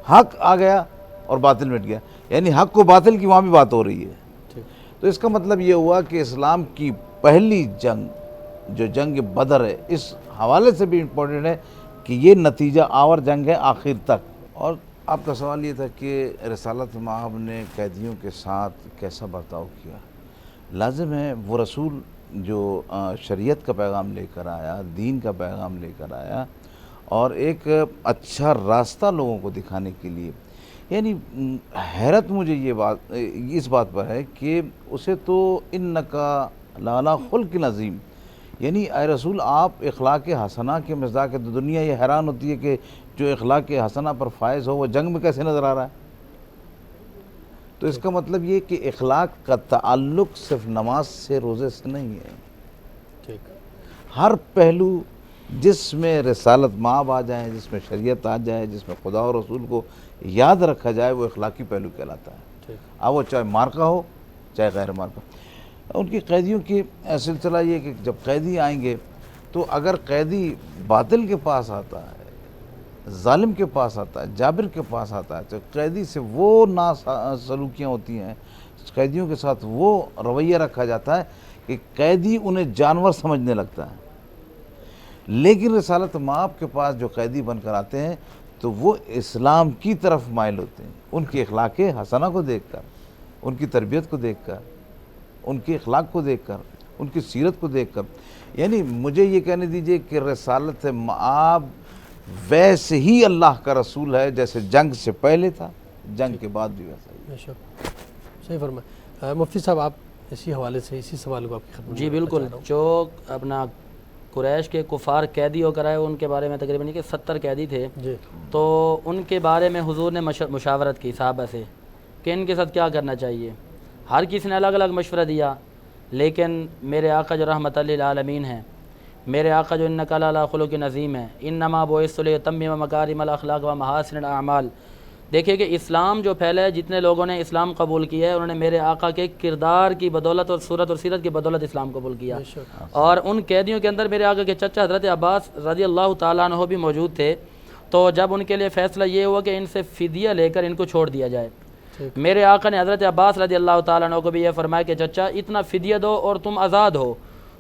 حق آ گیا اور باطل مٹ گیا، یعنی حق و باطل کی وہاں بھی بات ہو رہی ہے. تو اس کا مطلب یہ ہوا کہ اسلام کی پہلی جنگ جو جنگ بدر ہے، اس حوالے سے بھی امپورٹنٹ ہے کہ یہ نتیجہ آور جنگ ہے آخر تک. اور آپ کا سوال یہ تھا کہ رسالت مآب نے قیدیوں کے ساتھ کیسا برتاؤ کیا. لازم ہے وہ رسول جو شریعت کا پیغام لے کر آیا، دین کا پیغام لے کر آیا، اور ایک اچھا راستہ لوگوں کو دکھانے کے لیے، یعنی حیرت مجھے یہ بات اس بات پر ہے کہ اسے تو انکا لعلی خلق عظیم، یعنی اے رسول آپ اخلاق حسنہ کے مصداق ہے. تو دنیا یہ حیران ہوتی ہے کہ جو اخلاق حسنہ پر فائز ہو وہ جنگ میں کیسے نظر آ رہا ہے. تو اس کا مطلب یہ کہ اخلاق کا تعلق صرف نماز سے، روزے سے نہیں ہے. ہر پہلو جس میں رسالت مآب آ جائے، جس میں شریعت آ جائے، جس میں خدا اور رسول کو یاد رکھا جائے، وہ اخلاقی پہلو کہلاتا ہے. اب وہ چاہے مارکہ ہو چاہے غیر مارکہ. ان کی قیدیوں کی سلسلہ یہ کہ جب قیدی آئیں گے تو اگر قیدی باطل کے پاس آتا ہے، ظالم کے پاس آتا ہے، جابر کے پاس آتا ہے، تو قیدی سے وہ ناسلوکیاں ہوتی ہیں، قیدیوں کے ساتھ وہ رویہ رکھا جاتا ہے کہ قیدی انہیں جانور سمجھنے لگتا ہے. لیکن رسالت مآب کے پاس جو قیدی بن کر آتے ہیں تو وہ اسلام کی طرف مائل ہوتے ہیں، ان کی اخلاق حسنہ کو دیکھ کر، ان کی تربیت کو دیکھ کر، ان کے اخلاق کو دیکھ کر، ان کی سیرت کو دیکھ کر. یعنی مجھے یہ کہنے دیجئے کہ رسالت مآب ویسے ہی اللہ کا رسول ہے جیسے جنگ سے پہلے تھا، جنگ کے بعد بھی ویسا ہی. بے شک صحیح فرمایا. مفتی صاحب آپ اسی حوالے سے اسی سوال کو آپ کی خدمت میں جی بالکل. جو اپنا قریش کے کفار قیدی ہو کر آئے ان کے بارے میں تقریباً 70 قیدی تھے. تو ان کے بارے میں حضور نے مشاورت کی صحابہ سے کہ ان کے ساتھ کیا کرنا چاہیے. ہر کسی نے الگ الگ مشورہ دیا، لیکن میرے آقا جو رحمت للعالمین ہیں، میرے آقا جو انک لعلی خلق عظیم ہے، انما بعثت لیتمم مکارم الاخلاق و محاسن الاعمال، دیکھیے کہ اسلام جو پھیلا ہے، جتنے لوگوں نے اسلام قبول کیا ہے انہوں نے میرے آقا کے کردار کی بدولت اور صورت اور سیرت کی بدولت اسلام قبول کیا. اور ان قیدیوں کے اندر میرے آقا کے چچا حضرت عباس رضی اللہ تعالیٰ عنہ بھی موجود تھے. تو جب ان کے لیے فیصلہ یہ ہوا کہ ان سے فدیہ لے کر ان کو چھوڑ دیا جائے، میرے آقا نے حضرت عباس رضی اللہ تعالیٰ عنہ کو بھی یہ فرمایا کہ چچا اتنا فدیہ دو اور تم آزاد ہو.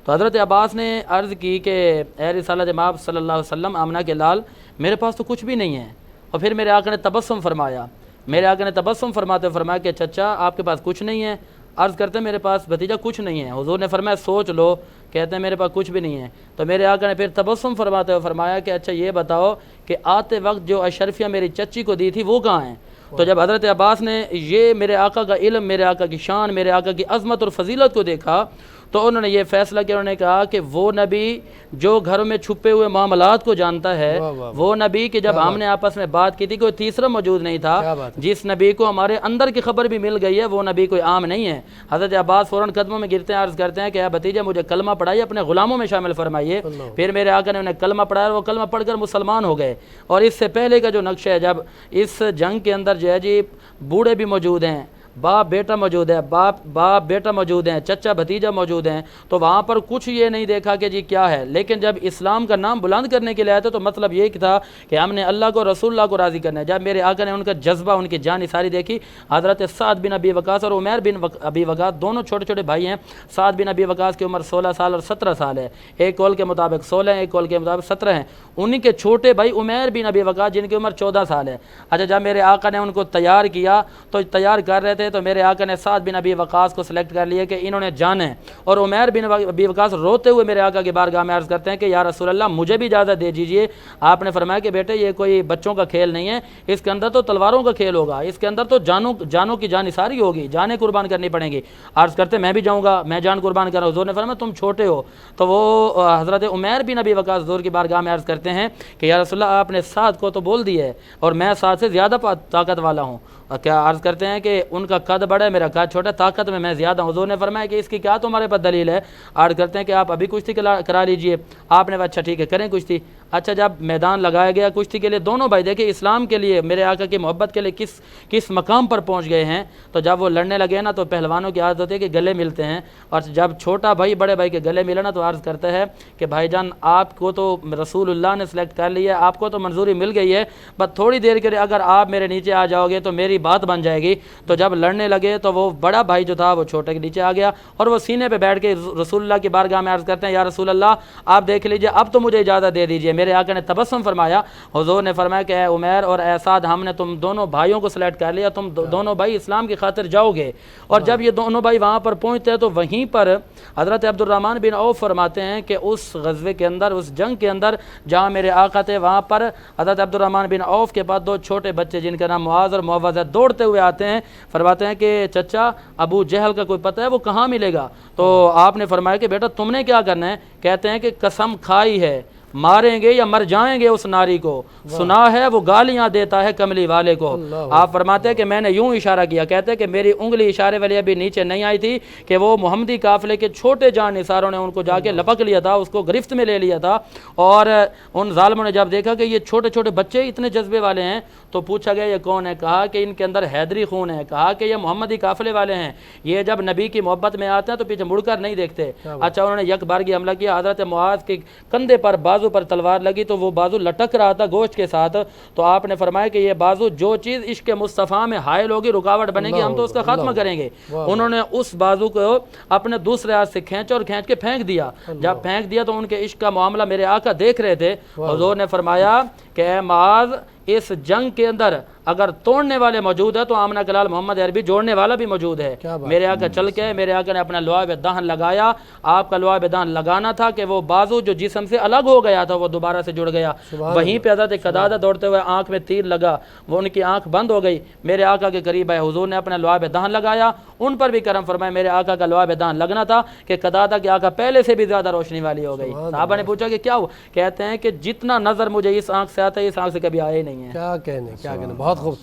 تو حضرت عباس نے عرض کی کہ اے رسالت مآب صلی اللہ علیہ وسلم، آمنہ کے لال، میرے پاس تو کچھ بھی نہیں ہے. اور پھر میرے آقا نے تبسم فرمایا، میرے آقا نے تبسم فرماتے فرمایا کہ چچا آپ کے پاس کچھ نہیں ہے؟ عرض کرتے ہیں میرے پاس بھتیجا کچھ نہیں ہے. حضور نے فرمایا سوچ لو. کہتے ہیں میرے پاس کچھ بھی نہیں ہے. تو میرے آقا نے پھر تبسم فرماتے ہوئے فرمایا کہ اچھا یہ بتاؤ کہ آتے وقت جو اشرفیہ میری چچی کو دی تھی وہ کہاں ہیں؟ تو جب حضرت عباس نے یہ میرے آقا کا علم، میرے آقا کی شان، میرے آقا کی عظمت اور فضیلت کو دیکھا تو انہوں نے یہ فیصلہ کیا. انہوں نے کہا کہ وہ نبی جو گھروں میں چھپے ہوئے معاملات کو جانتا ہے، وہ نبی کہ جب ہم نے آپس میں بات کی تھی کوئی تیسرا موجود نہیں تھا، جس نبی کو ہمارے اندر کی خبر بھی مل گئی ہے وہ نبی کوئی عام نہیں ہے. حضرت عباس فوراً قدموں میں گرتے ہیں، عرض کرتے ہیں کہ اے بھتیجا مجھے کلمہ پڑھائیے، اپنے غلاموں میں شامل فرمائیے. پھر میرے آقا نے انہیں کلمہ پڑھایا اور وہ کلمہ پڑھ کر مسلمان ہو گئے. اور اس سے پہلے کا جو نقشہ ہے، جب اس جنگ کے اندر جو ہے جی بوڑھے بھی موجود ہیں، باپ بیٹا موجود ہے، باپ بیٹا موجود ہیں، چچا بھتیجا موجود ہیں، تو وہاں پر کچھ یہ نہیں دیکھا کہ جی کیا ہے. لیکن جب اسلام کا نام بلند کرنے کے لیے آئے تھے تو مطلب یہ تھا کہ ہم نے اللہ کو، رسول اللہ کو راضی کرنا ہے. جب میرے آقا نے ان کا جذبہ، ان کی جان نثاری دیکھی، حضرت سعد بن ابی وقاص اور عمیر بن ابی وقاص دونوں چھوٹے چھوٹے بھائی ہیں. سعد بن ابی وقاص کی عمر 16 سال اور 17 سال ہے، ایک قول کے مطابق 16 ہیں، ایک قول کے مطابق 17 ہیں. انہی کے چھوٹے بھائی عمیر بن ابی وقاص جن کی عمر 14 سال ہے. اچھا جب میرے آقا نے ان کو تیار کیا تو تیار کر رہے تھے تو میرے آقا نے سعد بن ابی وقاص کو سلیکٹ کر لیا کہ انہوں نے جانا ہے. اور عمیر بن ابی وقاص روتے ہوئے میرے آقا کی بارگاہ میں عرض کرتے ہیں کہ یا رسول اللہ مجھے بھی اجازت دے دیجیے. آپ نے فرمایا کہ بیٹے یہ کوئی بچوں کا کھیل نہیں ہے، اس کے اندر تو تلواروں کا کھیل ہوگا، اس کے اندر تو جانوں کی جان نثاری ہوگی، جانیں قربان کرنی پڑیں گی. عرض کرتے میں بھی جاؤں گا، میں جان قربان کر رہا ہوں. حضور نے فرمایا تم چھوٹے ہو. تو وہ حضرت عمیر بن ابی وقاص حضور کی بارگاہ میں عرض کرتے ہیں کہ یا رسول اللہ آپ نے سعد کو تو بول دیا ہے اور میں سعد سے زیادہ طاقت والا ہوں. کیا عرض کرتے ہیں کہ ان کا قد بڑا ہے، میرا قد چھوٹا ہے، طاقت میں زیادہ ہوں. حضور نے فرمایا کہ اس کی کیا تمہارے پاس دلیل ہے؟ عرض کرتے ہیں کہ آپ ابھی کشتی کرا لیجئے. آپ نے اچھا ٹھیک ہے کریں کشتی. اچھا جب میدان لگایا گیا کشتی کے لیے، دونوں بھائی دیکھیں اسلام کے لیے، میرے آقا کی محبت کے لیے کس مقام پر پہنچ گئے ہیں. تو جب وہ لڑنے لگے نا تو پہلوانوں کی عادت ہوتی ہے کہ گلے ملتے ہیں. اور جب چھوٹا بھائی بڑے بھائی کے گلے ملا نا تو عرض کرتا ہے کہ بھائی جان آپ کو تو رسول اللہ نے سلیکٹ کر لیا، آپ کو تو منظوری مل گئی ہے، بس تھوڑی دیر کے لیے اگر آپ میرے نیچے آ جاؤ گے تو میری بات بن جائے گی. تو جب لڑنے لگے تو وہ بڑا بھائی جو تھا وہ چھوٹے کے نیچے آ گیا اور وہ سینے پہ بیٹھ کے رسول اللہ کی بارگاہ میں عرض کرتے ہیں یا رسول اللہ آپ دیکھ لیجئے اب تو مجھے اجازت دے دیجئے. میرے آقا نے تبسم فرمایا. حضور نے فرمایا کہ اے عمیر اور اے سعد ہم نے تم دونوں بھائیوں کو سلیکٹ کر لیا، تم دونوں بھائی اسلام کی خاطر جاؤ گے. اور جب یہ دونوں بھائی وہاں پر پہنچتے ہیں تو وہیں پر حضرت عبد الرحمن بن عوف فرماتے ہیں کہ اس غزوے کے اندر، اس جنگ کے اندر جہاں میرے آقا تھے وہاں پر حضرت عبد الرحمن بن عوف کے پاس دو چھوٹے بچے جن کا نام معاذ اور معوذ ہے دوڑتے ہوئے آتے ہیں. فرماتے ہیں کہ چچا ابو جہل کا کوئی پتہ ہے وہ کہاں ملے گا؟ تو آپ نے فرمایا کہ بیٹا تم نے کیا کرنا ہے؟ کہتے ہیں کہ قسم کھائی ہے ماریں گے یا مر جائیں گے اس ناری کو، سنا ہے وہ گالیاں دیتا ہے کملی والے کو. آپ فرماتے ہیں کہ میں نے یوں اشارہ کیا، کہتے ہیں کہ میری انگلی اشارے والی ابھی نیچے نہیں آئی تھی کہ وہ محمدی قافلے کے چھوٹے جان نثاروں نے ان کو جا کے لپک لیا تھا، اس کو گرفت میں لے لیا تھا. اور ان ظالموں نے جب دیکھا کہ یہ چھوٹے چھوٹے بچے اتنے جذبے والے ہیں تو پوچھا گیا یہ کون ہے؟ کہا کہ ان کے اندر حیدری خون ہے. کہا کہ یہ محمدی قافلے والے ہیں، یہ جب نبی کی محبت میں آتے ہیں تو پیچھے مڑ کر نہیں دیکھتے. اچھا انہوں نے یک بارگی حملہ کیا. حضرت معاذ کے کندھے پر بازو پر تلوار لگی تو وہ بازو لٹک رہا تھا گوشت کے ساتھ. تو آپ نے فرمایا کہ یہ بازو جو چیز عشق مصطفیٰ میں حائل ہوگی، رکاوٹ بنے گی، ہم تو اس کا خاتمہ کریں گے. انہوں نے اس بازو کو اپنے دوسرے ہاتھ سے کھینچا اور کھینچ کے پھینک دیا. جب پھینک دیا تو ان کے عشق کا معاملہ میرے آقا دیکھ رہے تھے. حضور نے فرمایا کہ اے معاذ اس جنگ کے اندر اگر توڑنے والے موجود ہے تو آمنہ کلال محمد عربی جوڑنے والا بھی موجود ہے. میرے آقا چل کے میرے آقا نے اپنا لعاب دہن لگایا. آپ کا لعاب دہن لگانا تھا کہ وہ بازو جو جسم سے الگ ہو گیا تھا وہ دوبارہ سے جڑ گیا. وہیں پہ حضرت قدادہ دوڑتے ہوئے آنکھ میں تیر لگا، وہ ان کی آنکھ بند ہو گئی. میرے آقا کے قریب آئے، حضور نے اپنا لعاب دہن لگایا. ان پر بھی کرم فرمایا. میرے آقا کا لعاب دہن لگنا تھا کہ قدادہ کی آنکھ پہلے سے بھی زیادہ روشنی والی ہو گئی. صحابہ نے پوچھا کہ کیا ہوا؟ کہتے ہیں کہ جتنا نظر مجھے اس آنکھ سے آتا ہے اس آنکھ سے کبھی آیا ہی نہیں ہے. کیا کہنے. بہت خوب.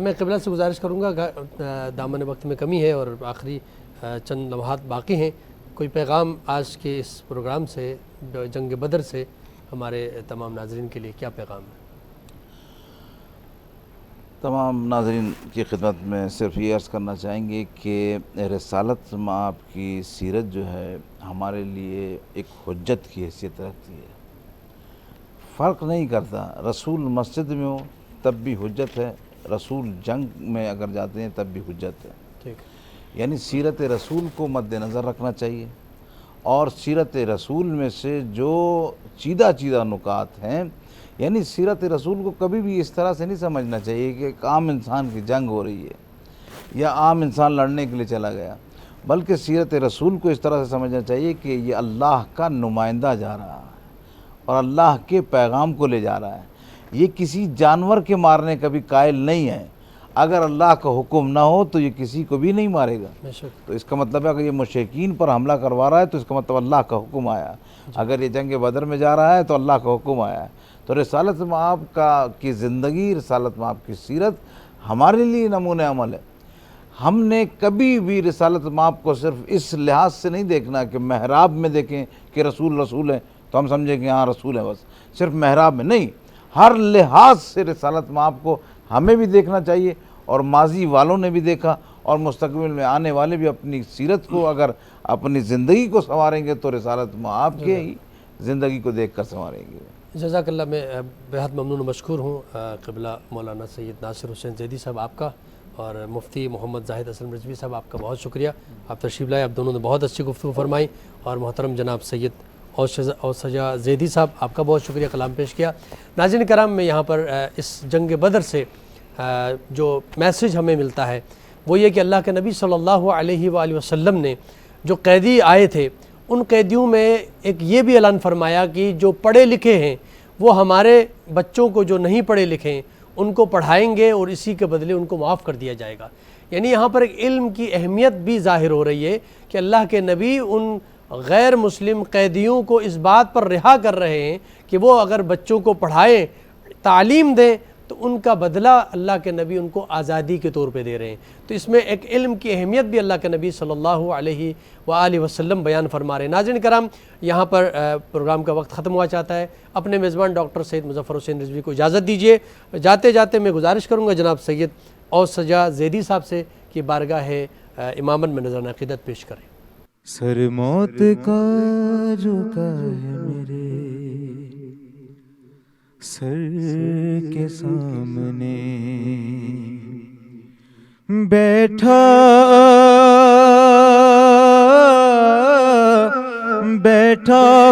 میں قبلہ سے گزارش کروں گا، دامن وقت میں کمی ہے اور آخری چند لمحات باقی ہیں. کوئی پیغام آج کے اس پروگرام سے، جنگ بدر سے ہمارے تمام ناظرین کے لیے کیا پیغام ہے؟ تمام ناظرین کی خدمت میں صرف یہ عرض کرنا چاہیں گے کہ رسالت مآب کی سیرت جو ہے ہمارے لیے ایک حجت کی حیثیت رکھتی ہے. فرق نہیں کرتا، رسول مسجد میں ہو تب بھی حجت ہے، رسول جنگ میں اگر جاتے ہیں تب بھی حجت ہے. ٹھیک. یعنی سیرت رسول کو مد نظر رکھنا چاہیے، اور سیرت رسول میں سے جو چیدہ نکات ہیں، یعنی سیرت رسول کو کبھی بھی اس طرح سے نہیں سمجھنا چاہیے کہ ایک عام انسان کی جنگ ہو رہی ہے یا عام انسان لڑنے کے لیے چلا گیا، بلکہ سیرت رسول کو اس طرح سے سمجھنا چاہیے کہ یہ اللہ کا نمائندہ جا رہا ہے اور اللہ کے پیغام کو لے جا رہا ہے. یہ کسی جانور کے مارنے کا بھی قائل نہیں ہے. اگر اللہ کا حکم نہ ہو تو یہ کسی کو بھی نہیں مارے گا. بے شک. تو اس کا مطلب ہے کہ یہ مشرکین پر حملہ کروا رہا ہے تو اس کا مطلب اللہ کا حکم آیا. اگر یہ جنگ بدر میں جا رہا ہے تو اللہ کا حکم آیا ہے. تو رسالت مآب کی زندگی، رسالت مآب کی سیرت ہمارے لیے نمونہ عمل ہے. ہم نے کبھی بھی رسالت مآب کو صرف اس لحاظ سے نہیں دیکھنا کہ محراب میں دیکھیں کہ رسول ہے تو ہم سمجھیں کہ ہاں رسول ہے، بس صرف محراب میں نہیں، ہر لحاظ سے رسالت مآب کو ہمیں بھی دیکھنا چاہیے، اور ماضی والوں نے بھی دیکھا اور مستقبل میں آنے والے بھی اپنی سیرت کو اگر اپنی زندگی کو سنواریں گے تو رسالت مآب کے ہی زندگی کو دیکھ کر سنواریں گے. جزاک اللہ. میں بہت ممنون و مشکور ہوں قبلہ مولانا سید ناصر حسین زیدی صاحب آپ کا، اور مفتی محمد زاہد اسلم رضوی صاحب آپ کا بہت شکریہ. آپ تشریف لائے، آپ دونوں نے بہت اچھی گفتگو فرمائی. اور محترم جناب سید اوسجا زیدی صاحب آپ کا بہت شکریہ، کلام پیش کیا. ناظرین کرام، میں یہاں پر اس جنگ بدر سے جو میسیج ہمیں ملتا ہے وہ یہ کہ اللہ کے نبی صلی اللہ علیہ وآلہ وسلم نے جو قیدی آئے تھے ان قیدیوں میں ایک یہ بھی اعلان فرمایا کہ جو پڑھے لکھے ہیں وہ ہمارے بچوں کو جو نہیں پڑھے لکھے ہیں ان کو پڑھائیں گے اور اسی کے بدلے ان کو معاف کر دیا جائے گا. یعنی یہاں پر ایک علم کی اہمیت بھی ظاہر ہو رہی ہے کہ اللہ کے نبی ان غیر مسلم قیدیوں کو اس بات پر رہا کر رہے ہیں کہ وہ اگر بچوں کو پڑھائیں، تعلیم دیں تو ان کا بدلہ اللہ کے نبی ان کو آزادی کے طور پہ دے رہے ہیں. تو اس میں ایک علم کی اہمیت بھی اللہ کے نبی صلی اللہ علیہ وآلہ وسلم بیان فرما رہے ہیں. ناظرین کرام، یہاں پر پروگرام کا وقت ختم ہوا چاہتا ہے. اپنے میزبان ڈاکٹر سید مظفر حسین رضوی کو اجازت دیجیے. جاتے جاتے میں گزارش کروں گا جناب سید اوسجا زیدی صاحب سے کہ بارگاہ امامت میں نذرانہ عقیدت پیش کریں. سر موت کا جھکا ہے میرے سر کے سامنے، بیٹھا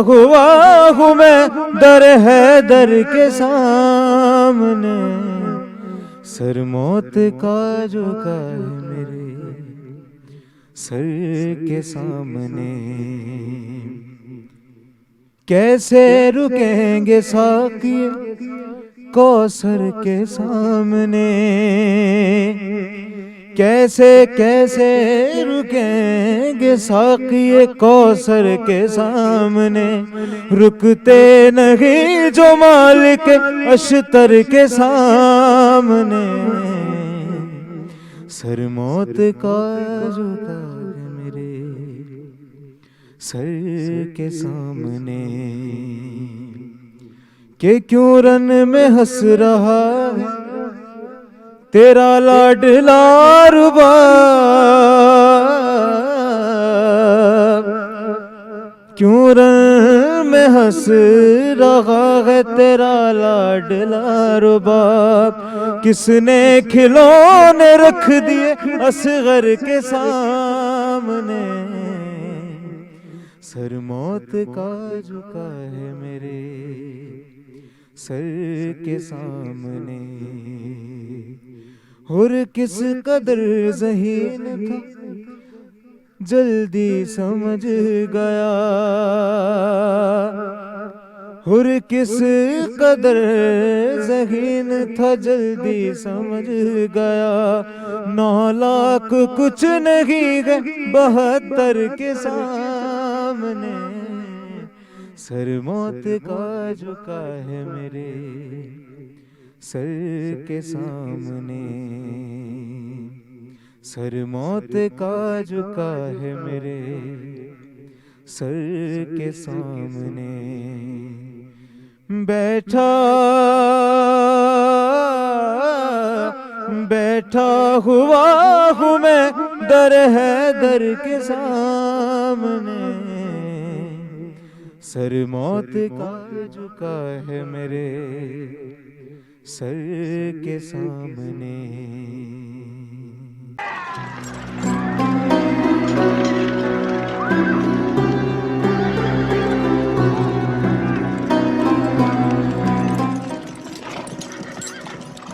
ہوا ہوں میں در حیدر کے سامنے. سر موت کا جھکا ہے میرے سر کے سامنے، کیسے رکیں گے ساقی کوثر کے سامنے، کیسے رکیں گے ساقی کوثر کے سامنے. رکتے نہیں جو مالک اشتر کے سامنے. سر موت کا جھکا ہے میرے سر کے سامنے، کہ کیوں رن میں ہنس رہا ہے تیرا لاڈلا رباب، کیوں رن میں ہنس رہا ہے تیرا لاڈلا رباب. کس نے کھلونے رکھ دیے اصغر کے سامنے. سر موت کا جھکا ہے میرے سر کے سامنے. اور کس قدر ذہین تھا جلدی سمجھ گیا، اور کس قدر ذہین تھا جلدی سمجھ گیا. 9 لاکھ کچھ نہیں ہے 72 کے سامنے. سر موت کا جھکا ہے میرے سر کے سامنے. سر موت کا جھکا ہے میرے سر کے سامنے. بیٹھا بیٹھا ہوا ہوں میں در ہے در کے سامنے، سر موت کا جھکا ہے میرے سر کے سامنے۔